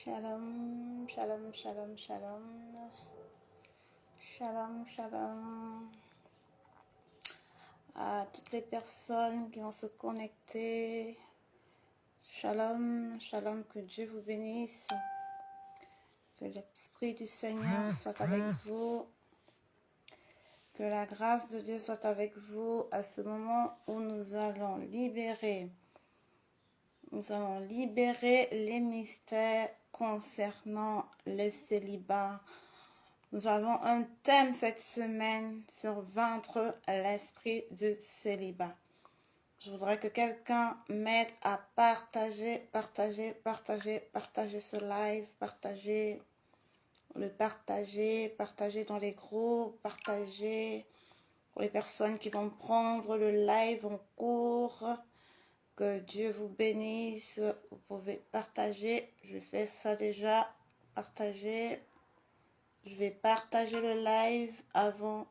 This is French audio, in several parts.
Shalom, shalom, shalom, shalom. Shalom, shalom. À toutes les personnes qui vont se connecter. Shalom, shalom, que Dieu vous bénisse. Que l'Esprit du Seigneur soit avec vous. Que la grâce de Dieu soit avec vous à ce moment où nous allons libérer les mystères concernant le célibat. Nous avons un thème cette semaine sur vaincre l'esprit du célibat. Je voudrais que quelqu'un m'aide à partager ce live, partager dans les groupes, partager pour les personnes qui vont prendre le live en cours. Que Dieu vous bénisse. Vous pouvez partager. Je fais ça déjà. Partager. Je vais partager le live avant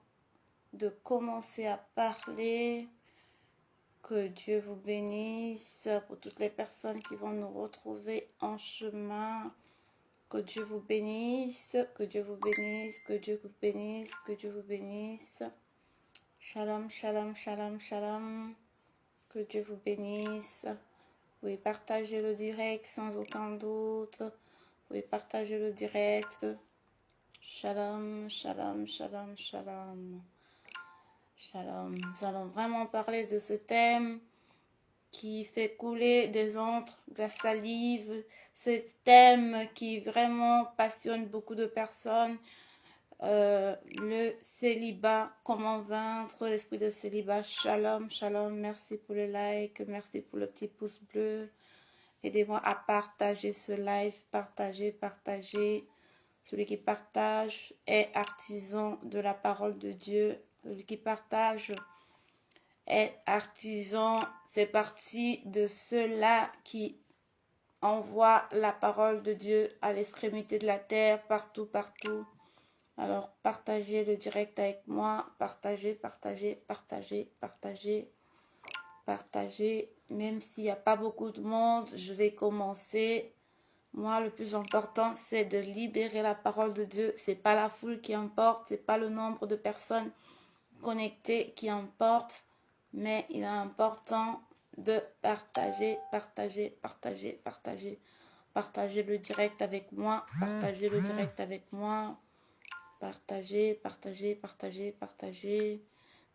de commencer à parler. Que Dieu vous bénisse pour toutes les personnes qui vont nous retrouver en chemin. Que Dieu vous bénisse, que Dieu vous bénisse, que Dieu vous bénisse, que Dieu vous bénisse. Shalom, shalom, shalom, shalom. Que Dieu vous bénisse. Vous pouvez partager le direct sans aucun doute. Vous pouvez partager le direct. Shalom, shalom, shalom, shalom. Shalom. Nous allons vraiment parler de ce thème qui fait couler des encres, de la salive. Ce thème qui vraiment passionne beaucoup de personnes. Le célibat, comment vaincre l'esprit de célibat. Shalom, shalom, merci pour le like, merci pour le petit pouce bleu. Aidez-moi à partager ce live, partagez. Celui qui partage est artisan de la parole de Dieu. Celui qui partage est artisan, fait partie de ceux-là qui envoient la parole de Dieu à l'extrémité de la terre, partout. Alors, partagez le direct avec moi. Partagez. Même s'il n'y a pas beaucoup de monde, je vais commencer. Moi, le plus important, c'est de libérer la parole de Dieu. C'est pas la foule qui importe. C'est pas le nombre de personnes connectées qui importe. Mais il est important de partager. Partagez le direct avec moi. Partagez.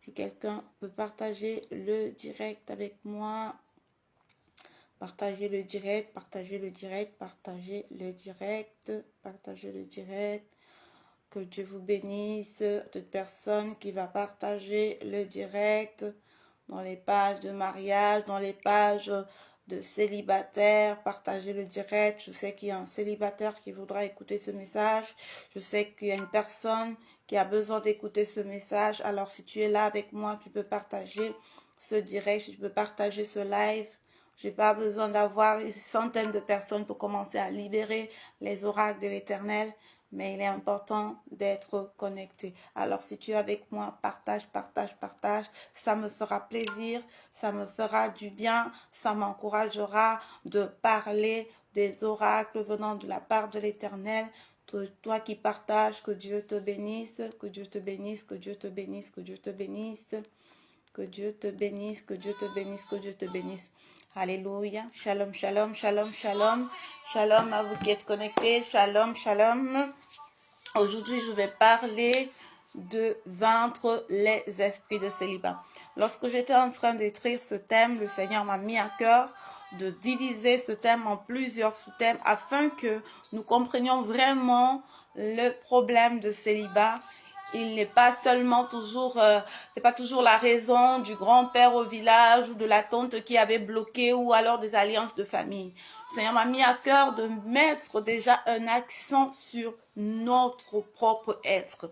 Si quelqu'un peut partager le direct avec moi, partagez le direct. Que Dieu vous bénisse. Toute personne qui va partager le direct dans les pages de mariage, dans les pages de célibataires, partagez le direct. Je sais qu'il y a un célibataire qui voudra écouter ce message. Je sais qu'il y a une personne qui a besoin d'écouter ce message. Alors si tu es là avec moi, tu peux partager ce direct, tu peux partager ce live. Je n'ai pas besoin d'avoir des centaines de personnes pour commencer à libérer les oracles de l'Éternel. Mais il est important d'être connecté. Alors, si tu es avec moi, partage. Ça me fera plaisir, ça me fera du bien, ça m'encouragera de parler des oracles venant de la part de l'Éternel. Toi qui partages, que Dieu te bénisse, que Dieu te bénisse. Alléluia. Shalom. Shalom à vous qui êtes connectés. Shalom. Aujourd'hui, je vais parler de vaincre les esprits de célibat. Lorsque j'étais en train d'écrire ce thème, le Seigneur m'a mis à cœur de diviser ce thème en plusieurs sous-thèmes afin que nous comprenions vraiment le problème de célibat. Il n'est pas seulement toujours, c'est pas toujours la raison du grand-père au village ou de la tante qui avait bloqué ou alors des alliances de famille. Le Seigneur m'a mis à cœur de mettre déjà un accent sur notre propre être.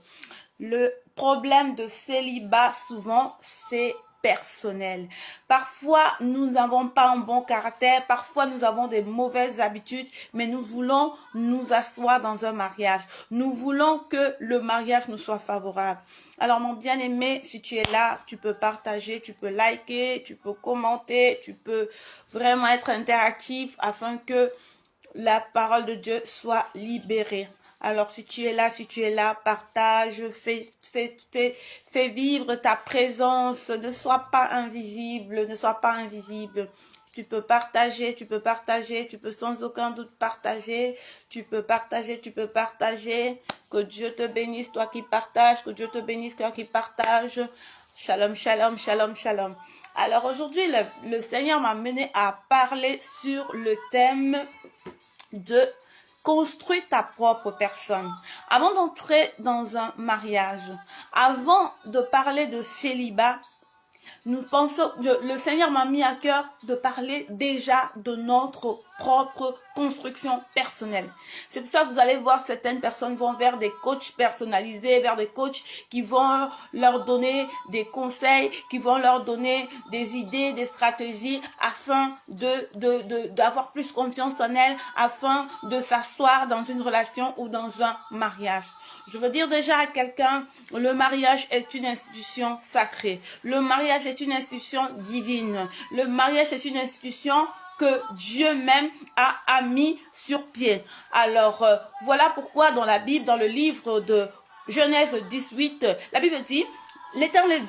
Le problème de célibat, souvent, c'est personnel. Parfois, nous n'avons pas un bon caractère, parfois nous avons des mauvaises habitudes, mais nous voulons nous asseoir dans un mariage. Nous voulons que le mariage nous soit favorable. Alors, mon bien-aimé, si tu es là, tu peux partager, tu peux liker, tu peux commenter, tu peux vraiment être interactif afin que la parole de Dieu soit libérée. Alors, si tu es là, partage, fais vivre ta présence. Ne sois pas invisible, ne sois pas invisible. Tu peux partager, tu peux sans aucun doute partager. Tu peux partager. Que Dieu te bénisse, toi qui partages. Que Dieu te bénisse, toi qui partages. Shalom, shalom, shalom, shalom. Alors aujourd'hui, le Seigneur m'a mené à parler sur le thème de construire ta propre personne. Avant d'entrer dans un mariage, avant de parler de célibat, nous pensons, le Seigneur m'a mis à cœur de parler déjà de notre propre construction personnelle. C'est pour ça que vous allez voir certaines personnes vont vers des coachs personnalisés, vers des coachs qui vont leur donner des conseils, qui vont leur donner des idées, des stratégies afin d'avoir plus confiance en elles, afin de s'asseoir dans une relation ou dans un mariage. Je veux dire déjà à quelqu'un, le mariage est une institution sacrée. Le mariage est une institution divine. Le mariage est une institution que Dieu même a mis sur pied. Alors, voilà pourquoi dans la Bible, dans le livre de Genèse 18, la Bible dit, l'Éternel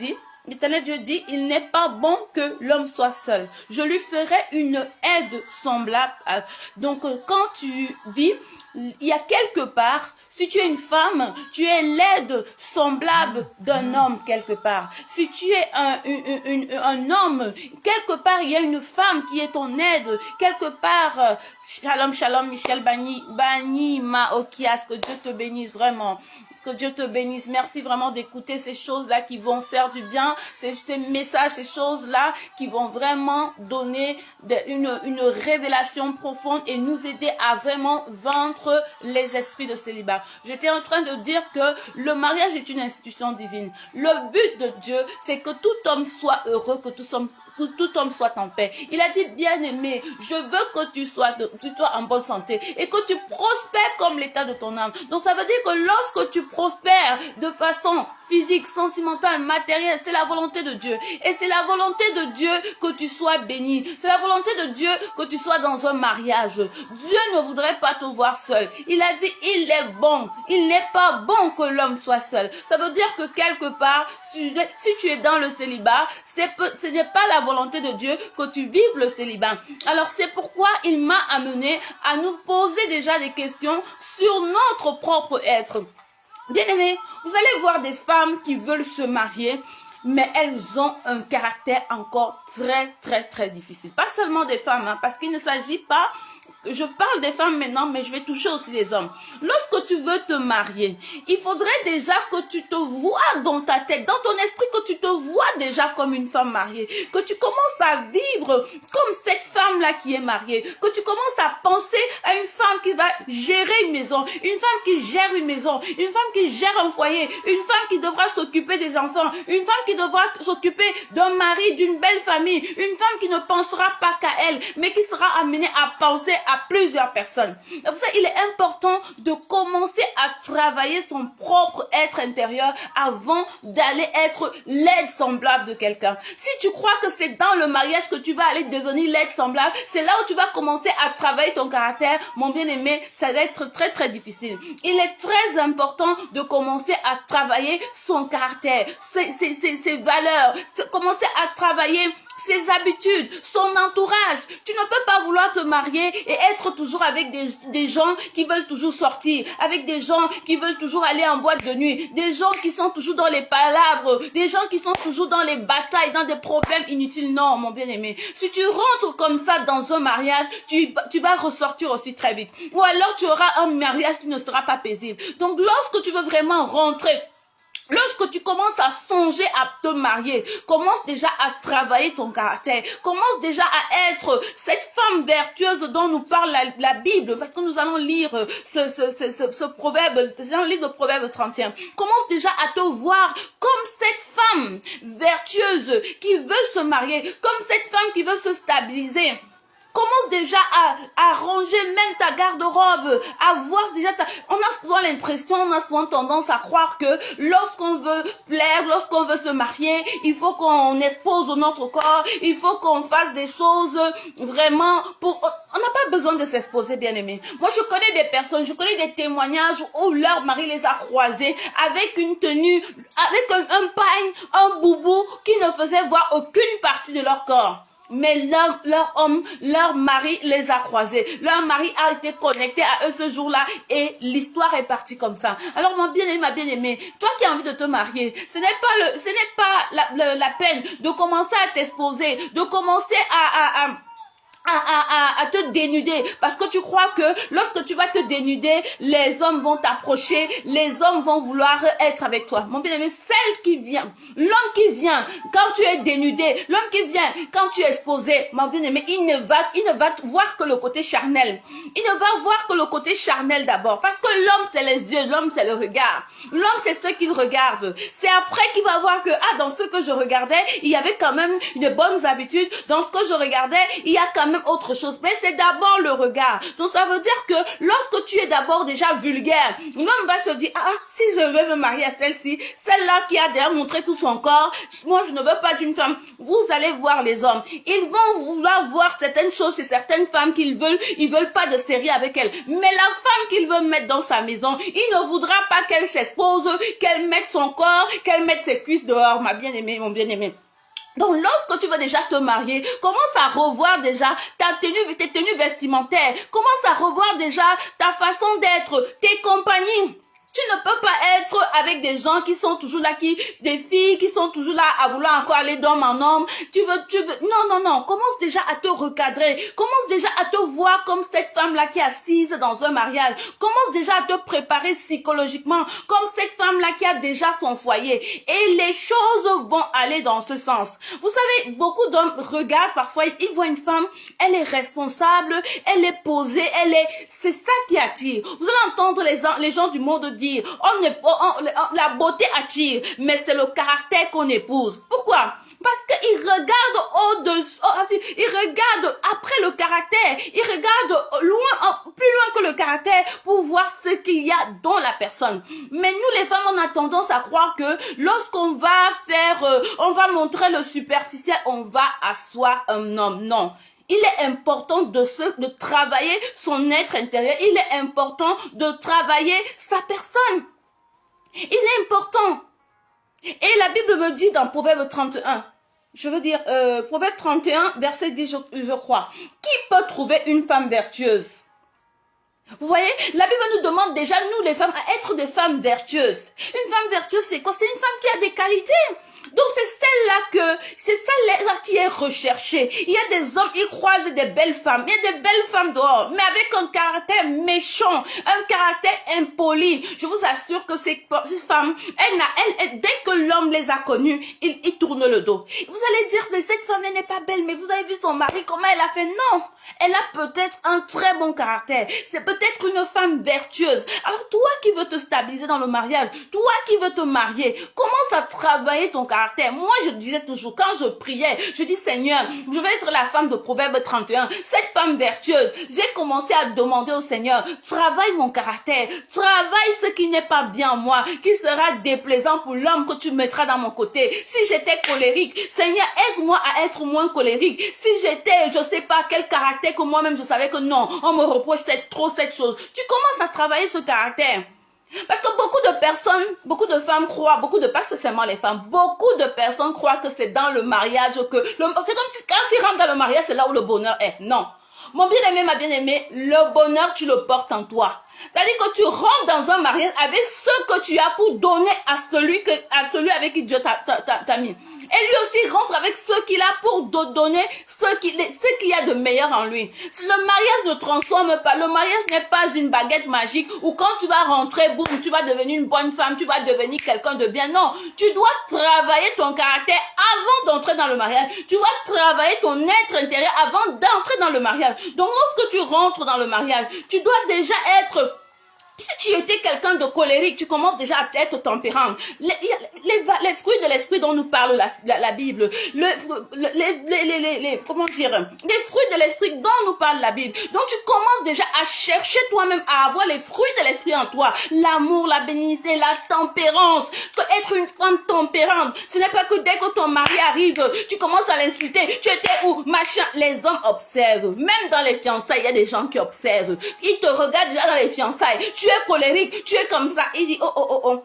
Dieu dit, il n'est pas bon que l'homme soit seul. Je lui ferai une aide semblable. Donc, quand tu vis, il y a quelque part, si tu es une femme, tu es l'aide semblable d'un homme quelque part. Si tu es un homme, quelque part, il y a une femme qui est ton aide. Quelque part, shalom, shalom, Michel Bani Maokias, que Dieu te bénisse vraiment. Que Dieu te bénisse. Merci vraiment d'écouter ces choses-là qui vont faire du bien, ces messages, ces choses-là qui vont vraiment donner une révélation profonde et nous aider à vraiment vaincre les esprits de célibat. J'étais en train de dire que le mariage est une institution divine. Le but de Dieu, c'est que tout homme soit heureux, que tout homme soit en paix. Il a dit, bien-aimé, je veux que tu sois en bonne santé et que tu prospères comme l'état de ton âme. Donc ça veut dire que lorsque tu prospères de façon physique, sentimentale, matérielle, c'est la volonté de Dieu. Et c'est la volonté de Dieu que tu sois béni. C'est la volonté de Dieu que tu sois dans un mariage. Dieu ne voudrait pas te voir seul. Il a dit, il est bon. Il n'est pas bon que l'homme soit seul. Ça veut dire que quelque part, si tu es dans le célibat, ce n'est pas la volonté de Dieu que tu vives le célibat. Alors c'est pourquoi il m'a amené à nous poser déjà des questions sur notre propre être. Bien aimé, vous allez voir des femmes qui veulent se marier, mais elles ont un caractère encore très difficile. Pas seulement des femmes, parce qu'il ne s'agit pas... Je parle des femmes maintenant, mais je vais toucher aussi les hommes. Lorsque tu veux te marier, il faudrait déjà que tu te vois dans ta tête, dans ton esprit, que tu te vois déjà comme une femme mariée, que tu commences à vivre comme cette femme-là qui est mariée, que tu commences à penser à une femme qui va gérer une maison, une femme qui gère une maison, une femme qui gère un foyer, une femme qui devra s'occuper des enfants, une femme qui devra s'occuper d'un mari, d'une belle famille, une femme qui ne pensera pas qu'à elle, mais qui sera amenée à penser à plusieurs personnes. C'est pour ça qu'il est important de commencer à travailler son propre être intérieur avant d'aller être l'aide semblable de quelqu'un. Si tu crois que c'est dans le mariage que tu vas aller devenir l'aide semblable, c'est là où tu vas commencer à travailler ton caractère. Mon bien-aimé, ça va être très difficile. Il est très important de commencer à travailler son caractère, ses valeurs, commencer à travailler ses habitudes, son entourage. Tu ne peux pas vouloir te marier et être toujours avec des gens qui veulent toujours sortir, avec des gens qui veulent toujours aller en boîte de nuit, des gens qui sont toujours dans les palabres, des gens qui sont toujours dans les batailles, dans des problèmes inutiles. Non, mon bien-aimé. Si tu rentres comme ça dans un mariage, tu vas ressortir aussi très vite. Ou alors tu auras un mariage qui ne sera pas paisible. Donc lorsque tu veux vraiment rentrer, lorsque tu commences à songer à te marier, commence déjà à travailler ton caractère, commence déjà à être cette femme vertueuse dont nous parle la Bible, parce que nous allons lire ce proverbe, c'est dans le livre de Proverbe 31. Commence déjà à te voir comme cette femme vertueuse qui veut se marier, comme cette femme qui veut se stabiliser. Commence déjà à ranger même ta garde-robe, à voir déjà on a souvent l'impression, on a souvent tendance à croire que lorsqu'on veut plaire, lorsqu'on veut se marier, il faut qu'on expose notre corps, il faut qu'on fasse des choses vraiment on n'a pas besoin de s'exposer, bien-aimé. Moi, je connais des personnes, je connais des témoignages où leur mari les a croisés avec une tenue, avec un pagne, un boubou qui ne faisait voir aucune partie de leur corps. Mais leur mari les a croisés. Leur mari a été connecté à eux ce jour-là et l'histoire est partie comme ça. Alors, mon bien-aimé, ma bien-aimée, toi qui as envie de te marier, ce n'est pas la peine de commencer à t'exposer, de commencer à te dénuder parce que tu crois que lorsque tu vas te dénuder, les hommes vont t'approcher, les hommes vont vouloir être avec toi. Mon bien-aimé, celle qui vient, l'homme qui vient quand tu es dénudé, l'homme qui vient quand tu es exposé, mon bien-aimé, il ne va voir que le côté charnel. Il ne va voir que le côté charnel d'abord parce que l'homme c'est les yeux, l'homme c'est le regard. L'homme c'est ce qu'il regarde. C'est après qu'il va voir que dans ce que je regardais, il y avait quand même une bonne habitude. Dans ce que je regardais, il y a quand même autre chose, mais c'est d'abord le regard. Donc ça veut dire que lorsque tu es d'abord déjà vulgaire, l'homme va se dire si je veux me marier à celle-ci, celle-là qui a déjà montré tout son corps, moi je ne veux pas d'une femme. Vous allez voir les hommes, ils vont vouloir voir certaines choses chez certaines femmes ils veulent pas de série avec elles, mais la femme qu'il veut mettre dans sa maison, il ne voudra pas qu'elle s'expose, qu'elle mette son corps, qu'elle mette ses cuisses dehors, ma bien-aimée, mon bien-aimé. Donc, lorsque tu veux déjà te marier, commence à revoir déjà tes tenues vestimentaires. Commence à revoir déjà ta façon d'être, tes compagnies. Tu ne peux pas être avec des gens qui sont toujours là, des filles qui sont toujours là à vouloir encore aller d'homme en homme. Non. Commence déjà à te recadrer. Commence déjà à te voir comme cette femme-là qui est assise dans un mariage. Commence déjà à te préparer psychologiquement comme cette femme-là qui a déjà son foyer. Et les choses vont aller dans ce sens. Vous savez, beaucoup d'hommes regardent parfois, ils voient une femme, elle est responsable, elle est posée, c'est ça qui attire. Vous allez entendre les gens du monde dire, la beauté attire, mais c'est le caractère qu'on épouse. Pourquoi? Parce qu'ils regardent ils regardent après le caractère, ils regardent plus loin que le caractère pour voir ce qu'il y a dans la personne. Mais nous les femmes, on a tendance à croire que lorsqu'on va on va montrer le superficiel, on va asseoir un homme. Non. Il est important de travailler son être intérieur. Il est important de travailler sa personne. Il est important. Et la Bible me dit dans Proverbe 31, Proverbe 31, verset 10, je crois, qui peut trouver une femme vertueuse? Vous voyez, la Bible nous demande déjà, nous les femmes, à être des femmes vertueuses. Une femme vertueuse, c'est quoi? C'est une femme qui a des qualités. Donc c'est celle-là qui est recherchée. Il y a des hommes, ils croisent des belles femmes. Il y a des belles femmes dehors, mais avec un caractère méchant, un caractère impoli. Je vous assure que ces femmes, dès que l'homme les a connues, ils tournent le dos. Vous allez dire, mais cette femme, elle n'est pas belle, mais vous avez vu son mari, comment elle a fait? Non, elle a peut-être un très bon caractère. C'est peut-être une femme vertueuse. Alors toi qui veux te stabiliser dans le mariage, toi qui veux te marier, commence à travailler ton caractère. Moi, je disais toujours, quand je priais, je dis, Seigneur, je vais être la femme de Proverbe 31, cette femme vertueuse. J'ai commencé à demander au Seigneur, travaille mon caractère, travaille ce qui n'est pas bien en moi, qui sera déplaisant pour l'homme que tu mettras dans mon côté. Si j'étais colérique, Seigneur, aide-moi à être moins colérique. Si j'étais, je sais pas quel caractère que moi-même je savais que non, on me reproche trop cette chose. Tu commences à travailler ce caractère. Parce que beaucoup de personnes, beaucoup de femmes croient, pas spécialement les femmes, beaucoup de personnes croient que c'est dans le mariage que, c'est comme si quand tu rentres dans le mariage, c'est là où le bonheur est. Non. Mon bien-aimé, ma bien-aimée, le bonheur, tu le portes en toi. C'est-à-dire que tu rentres dans un mariage avec ce que tu as pour donner à celui avec qui Dieu t'a mis. Et lui aussi rentre avec ce qu'il a pour donner ce qu'il y a de meilleur en lui. Le mariage ne transforme pas. Le mariage n'est pas une baguette magique où quand tu vas rentrer, boum, tu vas devenir une bonne femme, tu vas devenir quelqu'un de bien. Non, tu dois travailler ton caractère avant d'entrer dans le mariage. Tu dois travailler ton être intérieur avant d'entrer dans le mariage. Donc lorsque tu rentres dans le mariage, tu dois déjà être Si tu étais quelqu'un de colérique, tu commences déjà à être tempérant. Les fruits de l'esprit dont nous parle la Bible, comment dire, les fruits de l'esprit dont nous parle la Bible. Donc tu commences déjà à chercher toi-même à avoir les fruits de l'esprit en toi. L'amour, la bénignité, la tempérance. Être une femme tempérante, ce n'est pas que dès que ton mari arrive, tu commences à l'insulter. Tu étais où? Machin. Les hommes observent. Même dans les fiançailles, il y a des gens qui observent. Ils te regardent déjà dans les fiançailles. Tu es colérique, tu es comme ça. Il dit, oh.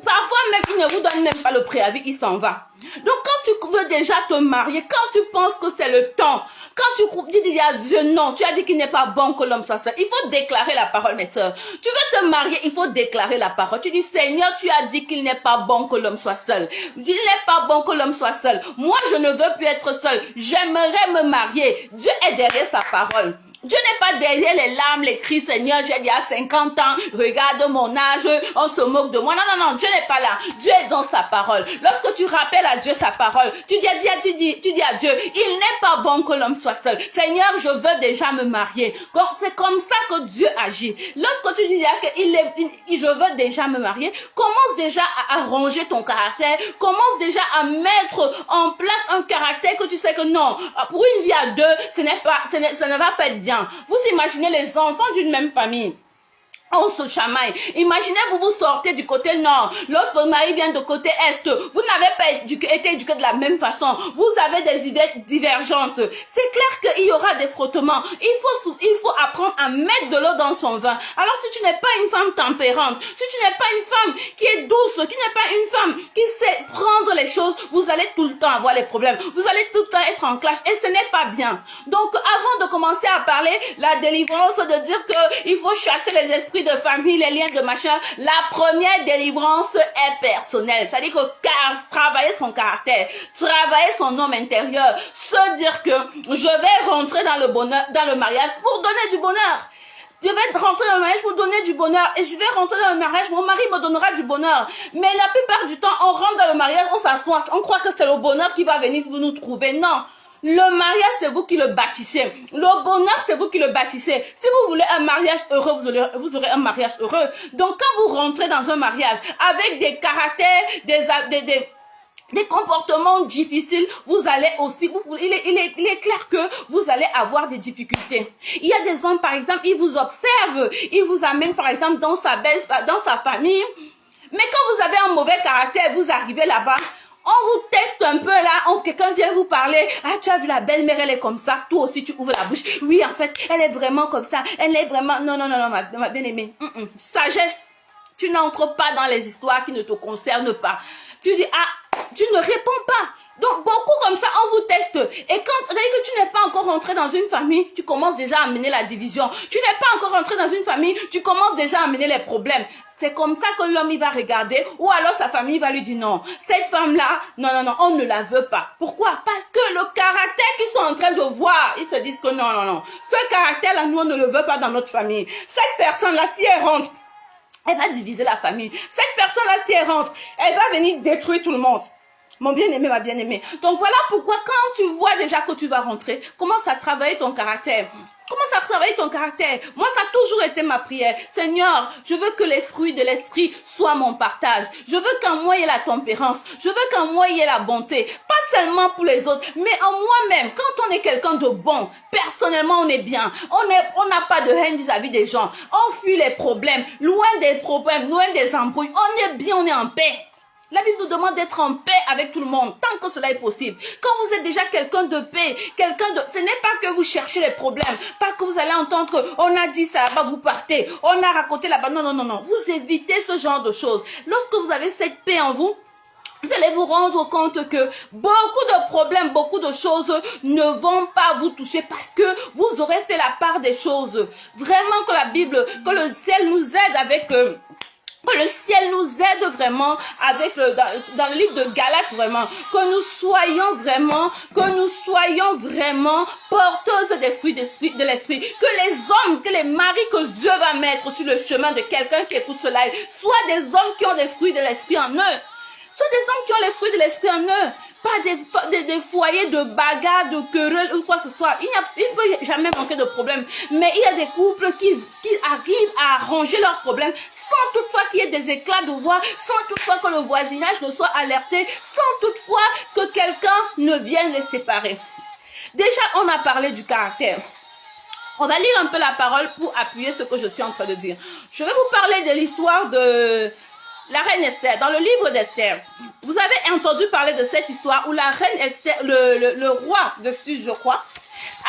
Parfois même, il ne vous donne même pas le préavis, il s'en va. Donc quand tu veux déjà te marier, quand tu penses que c'est le temps, quand tu dis à Dieu non, tu as dit qu'il n'est pas bon que l'homme soit seul. Il faut déclarer la parole, mes soeurs. Tu veux te marier, il faut déclarer la parole. Tu dis, Seigneur, tu as dit qu'il n'est pas bon que l'homme soit seul. Il n'est pas bon que l'homme soit seul. Moi, je ne veux plus être seul. J'aimerais me marier. Dieu est derrière sa parole. Dieu n'est pas derrière les larmes, les cris, Seigneur, j'ai déjà 50 ans, regarde mon âge, on se moque de moi. Non, Dieu n'est pas là. Dieu est dans sa parole. Lorsque tu rappelles à Dieu sa parole, tu dis à Dieu, il n'est pas bon que l'homme soit seul. Seigneur, je veux déjà me marier. Donc, c'est comme ça que Dieu agit. Lorsque tu dis que je veux déjà me marier, commence déjà à arranger ton caractère, commence déjà à mettre en place un caractère que tu sais que non, pour une vie à deux, ça ne va pas être bien. Vous imaginez les enfants d'une même famille. On se chamaille. Imaginez, vous sortez du côté nord, l'autre mari vient du côté est. Vous n'avez pas été éduqués de la même façon. Vous avez des idées divergentes. C'est clair qu'il y aura des frottements. Il faut apprendre à mettre de l'eau dans son vin. Alors si tu n'es pas une femme tempérante, si tu n'es pas une femme qui est douce, qui n'est pas une femme qui sait prendre les choses, vous allez tout le temps avoir les problèmes. Vous allez tout le temps être en clash et ce n'est pas bien. Donc avant de commencer à parler la délivrance, de dire qu'il faut chasser les esprits de famille, les liens de machin, la première délivrance est personnelle. C'est-à-dire que travailler son caractère, travailler son homme intérieur, se dire que je vais rentrer dans le bonheur, dans le mariage pour donner du bonheur. Je vais rentrer dans le mariage pour donner du bonheur. Et je vais rentrer dans le mariage, mon mari me donnera du bonheur. Mais la plupart du temps, on rentre dans le mariage, on s'assoit, on croit que c'est le bonheur qui va venir nous trouver. Non. Le mariage, c'est vous qui le bâtissez. Le bonheur, c'est vous qui le bâtissez. Si vous voulez un mariage heureux, vous aurez un mariage heureux. Donc, quand vous rentrez dans un mariage avec des caractères, des comportements difficiles, vous allez aussi, il est clair que vous allez avoir des difficultés. Il y a des hommes, par exemple, ils vous observent, ils vous amènent, par exemple, dans sa famille. Mais quand vous avez un mauvais caractère, vous arrivez là-bas, on vous teste un peu là, quelqu'un vient vous parler. Ah, tu as vu la belle-mère, elle est comme ça. Toi aussi, tu ouvres la bouche. Oui, en fait, elle est vraiment comme ça. Elle est vraiment... Non, ma bien-aimée. Sagesse. Tu n'entres pas dans les histoires qui ne te concernent pas. Tu dis, ah, tu ne réponds pas. Donc, beaucoup comme ça, on vous teste. Et quand tu n'es pas encore rentré dans une famille, tu commences déjà à amener la division. Tu n'es pas encore rentré dans une famille, tu commences déjà à amener les problèmes. C'est comme ça que l'homme, il va regarder, ou alors sa famille va lui dire non. Cette femme-là, non, on ne la veut pas. Pourquoi? Parce que le caractère qu'ils sont en train de voir, ils se disent que non. Ce caractère-là, nous, on ne le veut pas dans notre famille. Cette personne-là, si elle rentre, elle va diviser la famille. Cette personne-là, si elle rentre, elle va venir détruire tout le monde. Mon bien-aimé, ma bien-aimée. Donc voilà pourquoi quand tu vois déjà que tu vas rentrer, commence à travailler ton caractère. Commence à travailler ton caractère. Moi, ça a toujours été ma prière. Seigneur, je veux que les fruits de l'esprit soient mon partage. Je veux qu'en moi il y ait la tempérance. Je veux qu'en moi il y ait la bonté. Pas seulement pour les autres, mais en moi-même. Quand on est quelqu'un de bon, personnellement, on est bien. On n'a pas de haine vis-à-vis des gens. On fuit les problèmes. Loin des problèmes, loin des embrouilles. On est bien, on est en paix. La Bible nous demande d'être en paix avec tout le monde, tant que cela est possible. Quand vous êtes déjà quelqu'un de paix, ce n'est pas que vous cherchez les problèmes, pas que vous allez entendre, on a dit ça là-bas, vous partez, on a raconté là-bas. Non. Vous évitez ce genre de choses. Lorsque vous avez cette paix en vous, vous allez vous rendre compte que beaucoup de problèmes, beaucoup de choses ne vont pas vous toucher parce que vous aurez fait la part des choses. Vraiment que la Bible, que le ciel nous aide avec... Que le ciel nous aide vraiment avec dans le livre de Galates vraiment, que nous soyons vraiment porteuses des fruits de l'esprit, que les hommes, que les maris que Dieu va mettre sur le chemin de quelqu'un qui écoute ce live, soient des hommes qui ont des fruits de l'esprit en eux. Ce sont des hommes qui ont les fruits de l'esprit en eux. pas des foyers de bagarres, de querelles ou quoi que ce soit. Il ne peut jamais manquer de problèmes. Mais il y a des couples qui arrivent à arranger leurs problèmes sans toutefois qu'il y ait des éclats de voix, sans toutefois que le voisinage ne soit alerté, sans toutefois que quelqu'un ne vienne les séparer. Déjà, on a parlé du caractère. On va lire un peu la parole pour appuyer ce que je suis en train de dire. Je vais vous parler de l'histoire de la reine Esther, dans le livre d'Esther. Vous avez entendu parler de cette histoire où la reine Esther, le roi de Suse, je crois,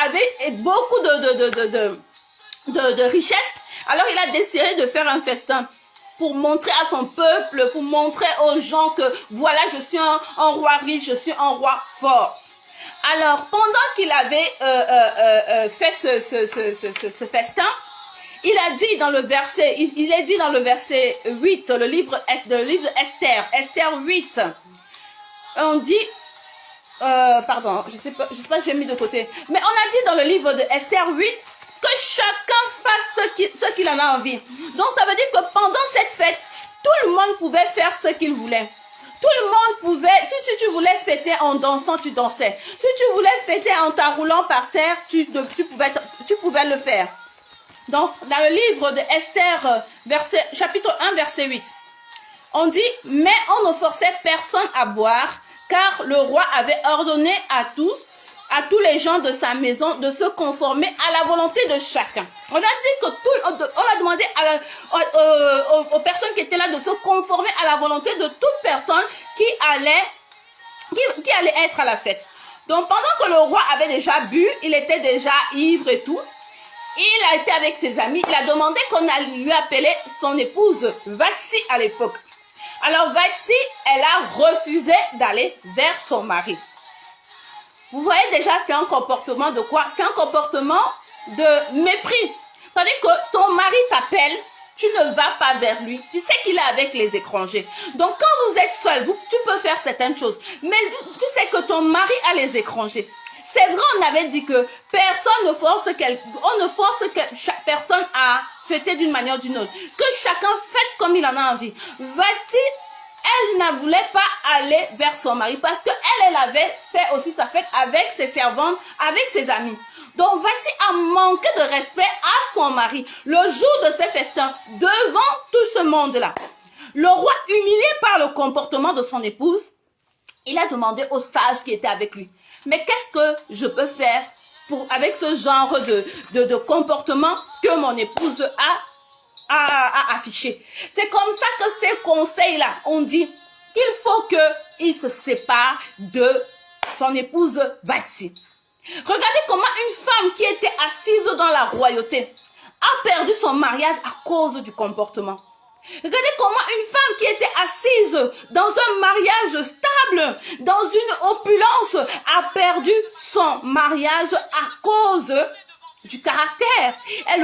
avait beaucoup de richesses. Alors il a décidé de faire un festin pour montrer à son peuple, pour montrer aux gens que voilà, je suis un roi riche, je suis un roi fort. Alors, pendant qu'il avait fait ce festin, il a dit dans le verset, il est dit dans le verset 8, le livre Esther, Esther 8, on dit, pardon, je sais pas, j'ai mis de côté, mais on a dit dans le livre de Esther 8 que chacun fasse ce qu'il en a envie. Donc, ça veut dire que pendant cette fête, tout le monde pouvait faire ce qu'il voulait. Tout le monde pouvait, si tu voulais fêter en dansant, tu dansais. Si tu voulais fêter en t'enroulant par terre, tu pouvais le faire. Donc, dans le livre de Esther, chapitre 1, verset 8, on dit, mais on ne forçait personne à boire, car le roi avait ordonné à tous les gens de sa maison de se conformer à la volonté de chacun. On a dit que on a demandé aux personnes qui étaient là de se conformer à la volonté de toute personne qui allait être à la fête. Donc pendant que le roi avait déjà bu, il était déjà ivre et tout, il a été avec ses amis, il a demandé qu'on lui appelait son épouse Vashti à l'époque. Alors Vashti, elle a refusé d'aller vers son mari. Vous voyez déjà, c'est un comportement de quoi? C'est un comportement de mépris. C'est-à-dire que ton mari t'appelle, tu ne vas pas vers lui. Tu sais qu'il est avec les étrangers. Donc, quand vous êtes seul, tu peux faire certaines choses. Mais tu sais que ton mari a les étrangers. C'est vrai, on avait dit que personne ne force chaque personne à fêter d'une manière ou d'une autre. Que chacun fête comme il en a envie. Va-t-il? Elle ne voulait pas aller vers son mari parce qu'elle avait fait aussi sa fête avec ses servantes, avec ses amis. Donc Vashti a manqué de respect à son mari le jour de ses festins devant tout ce monde-là. Le roi, humilié par le comportement de son épouse, il a demandé aux sages qui étaient avec lui, mais qu'est-ce que je peux faire avec ce genre de comportement que mon épouse a affiché. C'est comme ça que ces conseils-là, on dit qu'il faut qu'il se sépare de son épouse Vashti. Regardez comment une femme qui était assise dans la royauté a perdu son mariage à cause du comportement. Regardez comment une femme qui était assise dans un mariage stable, dans une opulence, a perdu son mariage à cause du caractère. Elle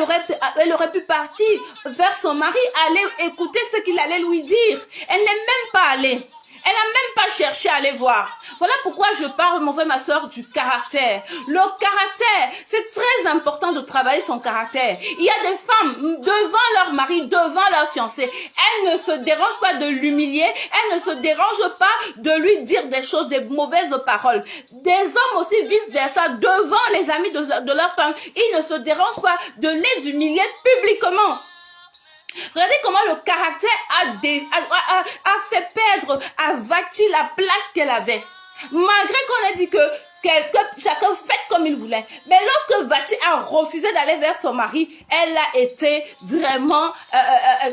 aurait pu partir vers son mari, aller écouter ce qu'il allait lui dire. Elle n'est même pas allée. Elle n'a même pas cherché à aller voir. Voilà pourquoi je parle, mon frère, ma soeur, du caractère. Le caractère, c'est très important de travailler son caractère. Il y a des femmes devant leur mari, devant leur fiancé. Elles ne se dérangent pas de l'humilier. Elles ne se dérangent pas de lui dire des choses, des mauvaises paroles. Des hommes aussi vice-versa, devant les amis de leur femme. Ils ne se dérangent pas de les humilier publiquement. Regardez comment le caractère a fait perdre à Vashti la place qu'elle avait. Malgré qu'on a dit que chacun fait comme il voulait. Mais lorsque Vashti a refusé d'aller vers son mari, elle a été vraiment,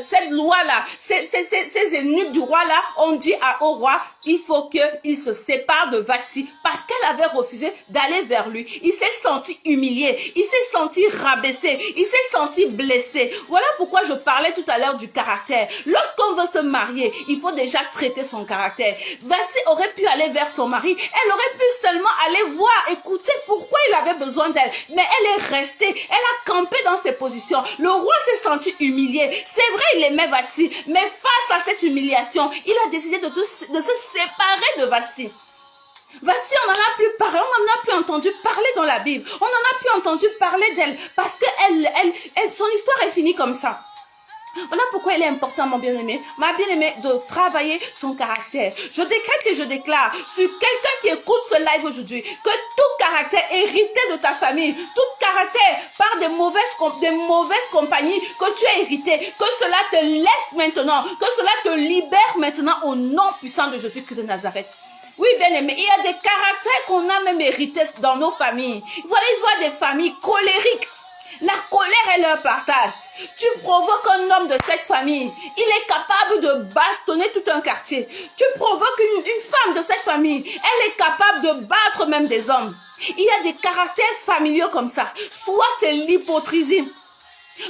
cette loi-là, ces eunuques du roi-là ont dit au roi, il faut qu'il se sépare de Vashti parce qu'elle avait refusé d'aller vers lui. Il s'est senti humilié, il s'est senti rabaissé, il s'est senti blessé. Voilà pourquoi je parlais tout à l'heure du caractère. Lorsqu'on veut se marier, il faut déjà traiter son caractère. Vashti aurait pu aller vers son mari, elle aurait pu seulement aller voir, écouter pourquoi il avait besoin d'elle. Mais elle est restée, elle a campé dans ses positions. Le roi s'est senti humilié. C'est vrai, il aimait Vashti, mais face à cette humiliation, il a décidé de se séparer de Vashti. Vashti, on n'en a plus parlé, on n'en a plus entendu parler dans la Bible. On n'en a plus entendu parler d'elle parce que son histoire est finie comme ça. Voilà pourquoi il est important, mon bien-aimé, ma bien-aimée, de travailler son caractère. Je décrète et je déclare sur quelqu'un qui écoute ce live aujourd'hui que tout caractère hérité de ta famille, tout caractère par des mauvaises compagnies que tu as hérité, que cela te laisse maintenant, que cela te libère maintenant au nom puissant de Jésus-Christ de Nazareth. Oui, bien-aimé, il y a des caractères qu'on a même hérités dans nos familles. Voilà, il voit des familles colériques. La colère est leur partage. Tu provoques un homme de cette famille. Il est capable de bastonner tout un quartier. Tu provoques une femme de cette famille. Elle est capable de battre même des hommes. Il y a des caractères familiaux comme ça. Soit c'est l'hypocrisie.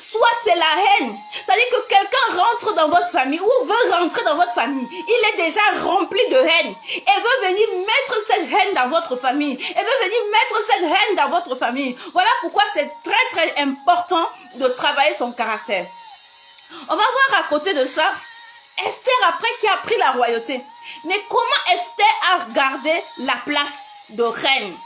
Soit c'est la haine. C'est-à-dire que quelqu'un rentre dans votre famille ou veut rentrer dans votre famille. Il est déjà rempli de haine. Et veut venir mettre cette haine dans votre famille. Et veut venir mettre cette haine dans votre famille. Voilà pourquoi c'est très très important de travailler son caractère. On va voir à côté de ça, Esther après qui a pris la royauté. Mais comment Esther a gardé la place de reine?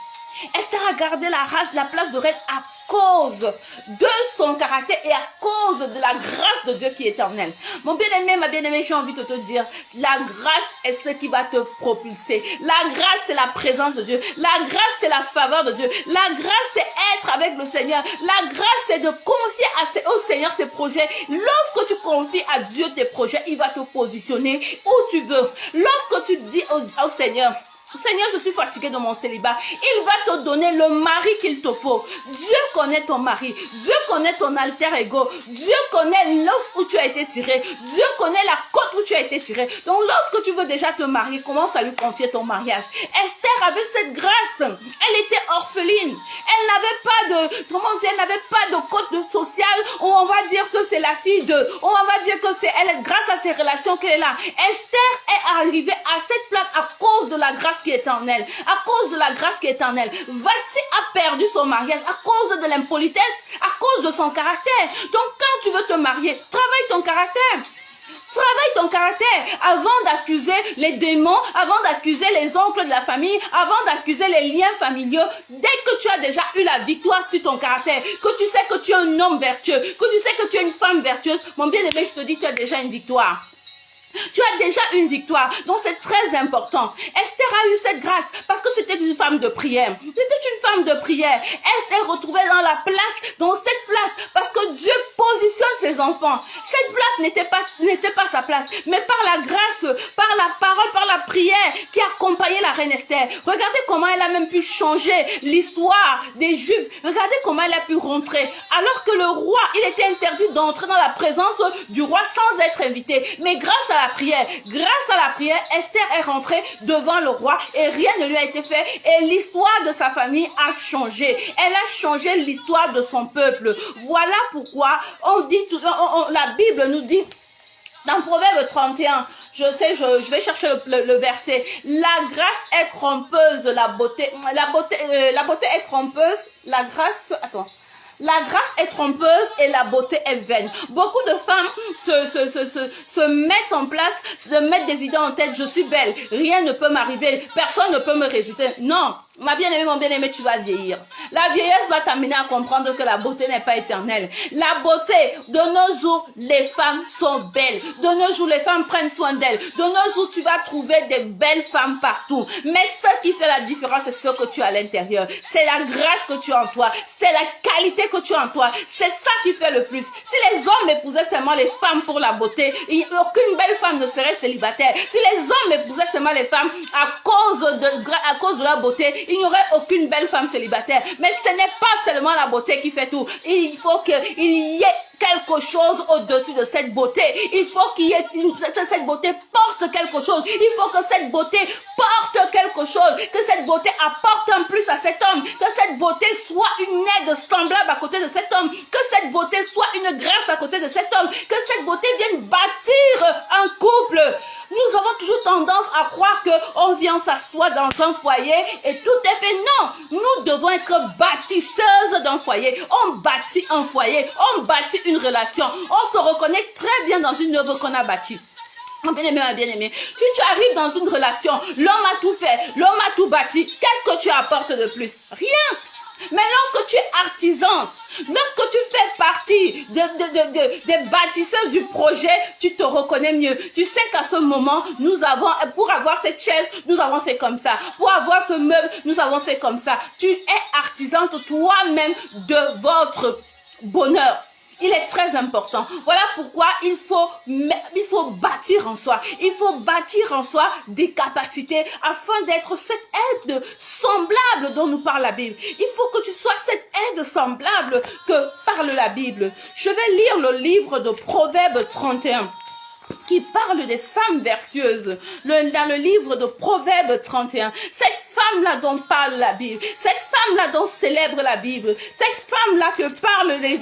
Esther a gardé la place de reine à cause de son caractère et à cause de la grâce de Dieu qui est en elle. Mon bien-aimé, ma bien-aimée, j'ai envie de te dire, la grâce est ce qui va te propulser. La grâce, c'est la présence de Dieu. La grâce, c'est la faveur de Dieu. La grâce, c'est être avec le Seigneur. La grâce, c'est de confier au Seigneur ses projets. Lorsque tu confies à Dieu tes projets, il va te positionner où tu veux. Lorsque tu dis au Seigneur, Seigneur, je suis fatiguée de mon célibat. Il va te donner le mari qu'il te faut. Dieu connaît ton mari. Dieu connaît ton alter ego. Dieu connaît l'os où tu as été tiré. Dieu connaît la côte où tu as été tiré. Donc, lorsque tu veux déjà te marier, commence à lui confier ton mariage. Esther avait cette grâce. Elle était orpheline. Elle n'avait pas de, elle n'avait pas de côte sociale où on va dire que c'est la fille de, où on va dire que c'est elle, grâce à ses relations qu'elle est là. Esther est arrivée à cette place à cause de la grâce qui est en elle, à cause de la grâce qui est en elle. Vati a perdu son mariage à cause de l'impolitesse, à cause de son caractère. Donc quand tu veux te marier, travaille ton caractère. Travaille ton caractère avant d'accuser les démons, avant d'accuser les oncles de la famille, avant d'accuser les liens familiaux. Dès que tu as déjà eu la victoire sur ton caractère, que tu sais que tu es un homme vertueux, que tu sais que tu es une femme vertueuse, mon bien-aimé, je te dis, tu as déjà une victoire. Tu as déjà une victoire, donc c'est très important. Esther a eu cette grâce parce que c'était une femme de prière. C'était une femme de prière. Elle s'est retrouvée dans la place, dans cette place, parce que Dieu positionne ses enfants. Cette place n'était pas sa place, mais par la grâce, par la parole, par la prière qui accompagnait la reine Esther. Regardez comment elle a même pu changer l'histoire des Juifs. Regardez comment elle a pu rentrer. Alors que le roi, il était interdit d'entrer dans la présence du roi sans être invité. Mais grâce à la prière, Esther est rentrée devant le roi et rien ne lui a été fait et l'histoire de sa famille a changé. Elle a changé l'histoire de son peuple. Voilà pourquoi on dit, la Bible nous dit dans Proverbe 31, je vais chercher le verset. La grâce est trompeuse, la beauté est trompeuse, la grâce est trompeuse et la beauté est vaine. Beaucoup de femmes se mettent en place, se mettent des idées en tête. Je suis belle, rien ne peut m'arriver, personne ne peut me résister. Non, ma bien-aimée, mon bien-aimé, tu vas vieillir. La vieillesse va t'amener à comprendre que la beauté n'est pas éternelle. La beauté, de nos jours, les femmes sont belles. De nos jours, les femmes prennent soin d'elles. De nos jours, tu vas trouver des belles femmes partout. Mais ce qui fait la différence, c'est ce que tu as à l'intérieur. C'est la grâce que tu as en toi. C'est la qualité que tu as en toi. C'est ça qui fait le plus. Si les hommes épousaient seulement les femmes pour la beauté, aucune belle femme ne serait célibataire. Si les hommes épousaient seulement les femmes à cause de la beauté, il n'y aurait aucune belle femme célibataire. Mais ce n'est pas seulement la beauté qui fait tout. Il faut qu'il y ait quelque chose au-dessus de cette beauté. Il faut qu'il y ait cette beauté porte quelque chose. Il faut que cette beauté porte quelque chose. Que cette beauté apporte un plus à cet homme. Que cette beauté soit une aide semblable à côté de cet homme. Que cette beauté soit une grâce à côté de cet homme. Que cette beauté vienne bâtir un couple. Nous avons toujours tendance à croire qu'on vient s'asseoir dans un foyer et tout est fait. Non, nous devons être bâtisseuses d'un foyer. On bâtit un foyer, on bâtit une relation. On se reconnaît très bien dans une œuvre qu'on a bâtie. Bien-aimé, bien-aimé, si tu arrives dans une relation, l'homme a tout fait, l'homme a tout bâti, qu'est-ce que tu apportes de plus? Rien. Mais lorsque tu es artisane, lorsque tu fais partie des bâtisseurs du projet, tu te reconnais mieux. Tu sais qu'à ce moment, nous avons, pour avoir cette chaise, nous avons fait comme ça. Pour avoir ce meuble, nous avons fait comme ça. Tu es artisante toi-même de votre bonheur. Il est très important. Voilà pourquoi il faut bâtir en soi. Il faut bâtir en soi des capacités afin d'être cette aide semblable dont nous parle la Bible. Il faut que tu sois cette aide semblable que parle la Bible. Je vais lire le livre de Proverbes 31. Qui parle des femmes vertueuses, dans le livre de Proverbes 31. Cette femme-là dont parle la Bible, cette femme-là dont célèbre la Bible, cette femme-là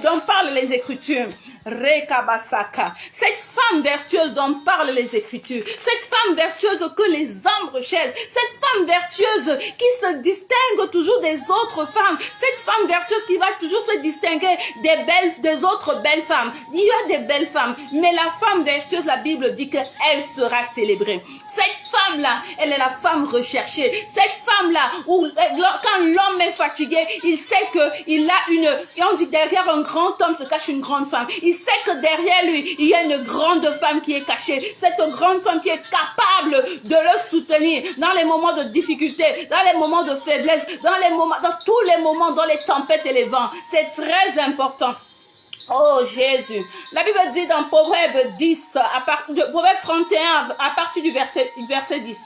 dont parlent les Écritures. Rekabasaka. Cette femme vertueuse dont parlent les Écritures, cette femme vertueuse que les hommes recherchent, cette femme vertueuse qui se distingue toujours des autres femmes, cette femme vertueuse qui va toujours se distinguer des autres belles femmes. Il y a des belles femmes, mais la femme vertueuse, la Bible dit qu'elle sera célébrée. Cette femme-là, elle est la femme recherchée. Cette femme-là, quand l'homme est fatigué, il sait on dit derrière un grand homme se cache une grande femme. Il sait que derrière lui, il y a une grande femme qui est cachée. Cette grande femme qui est capable de le soutenir dans les moments de difficulté, dans les moments de faiblesse, dans tous les moments, dans les tempêtes et les vents. C'est très important. Oh Jésus. La Bible dit dans Proverbe 31, à partir du verset 10.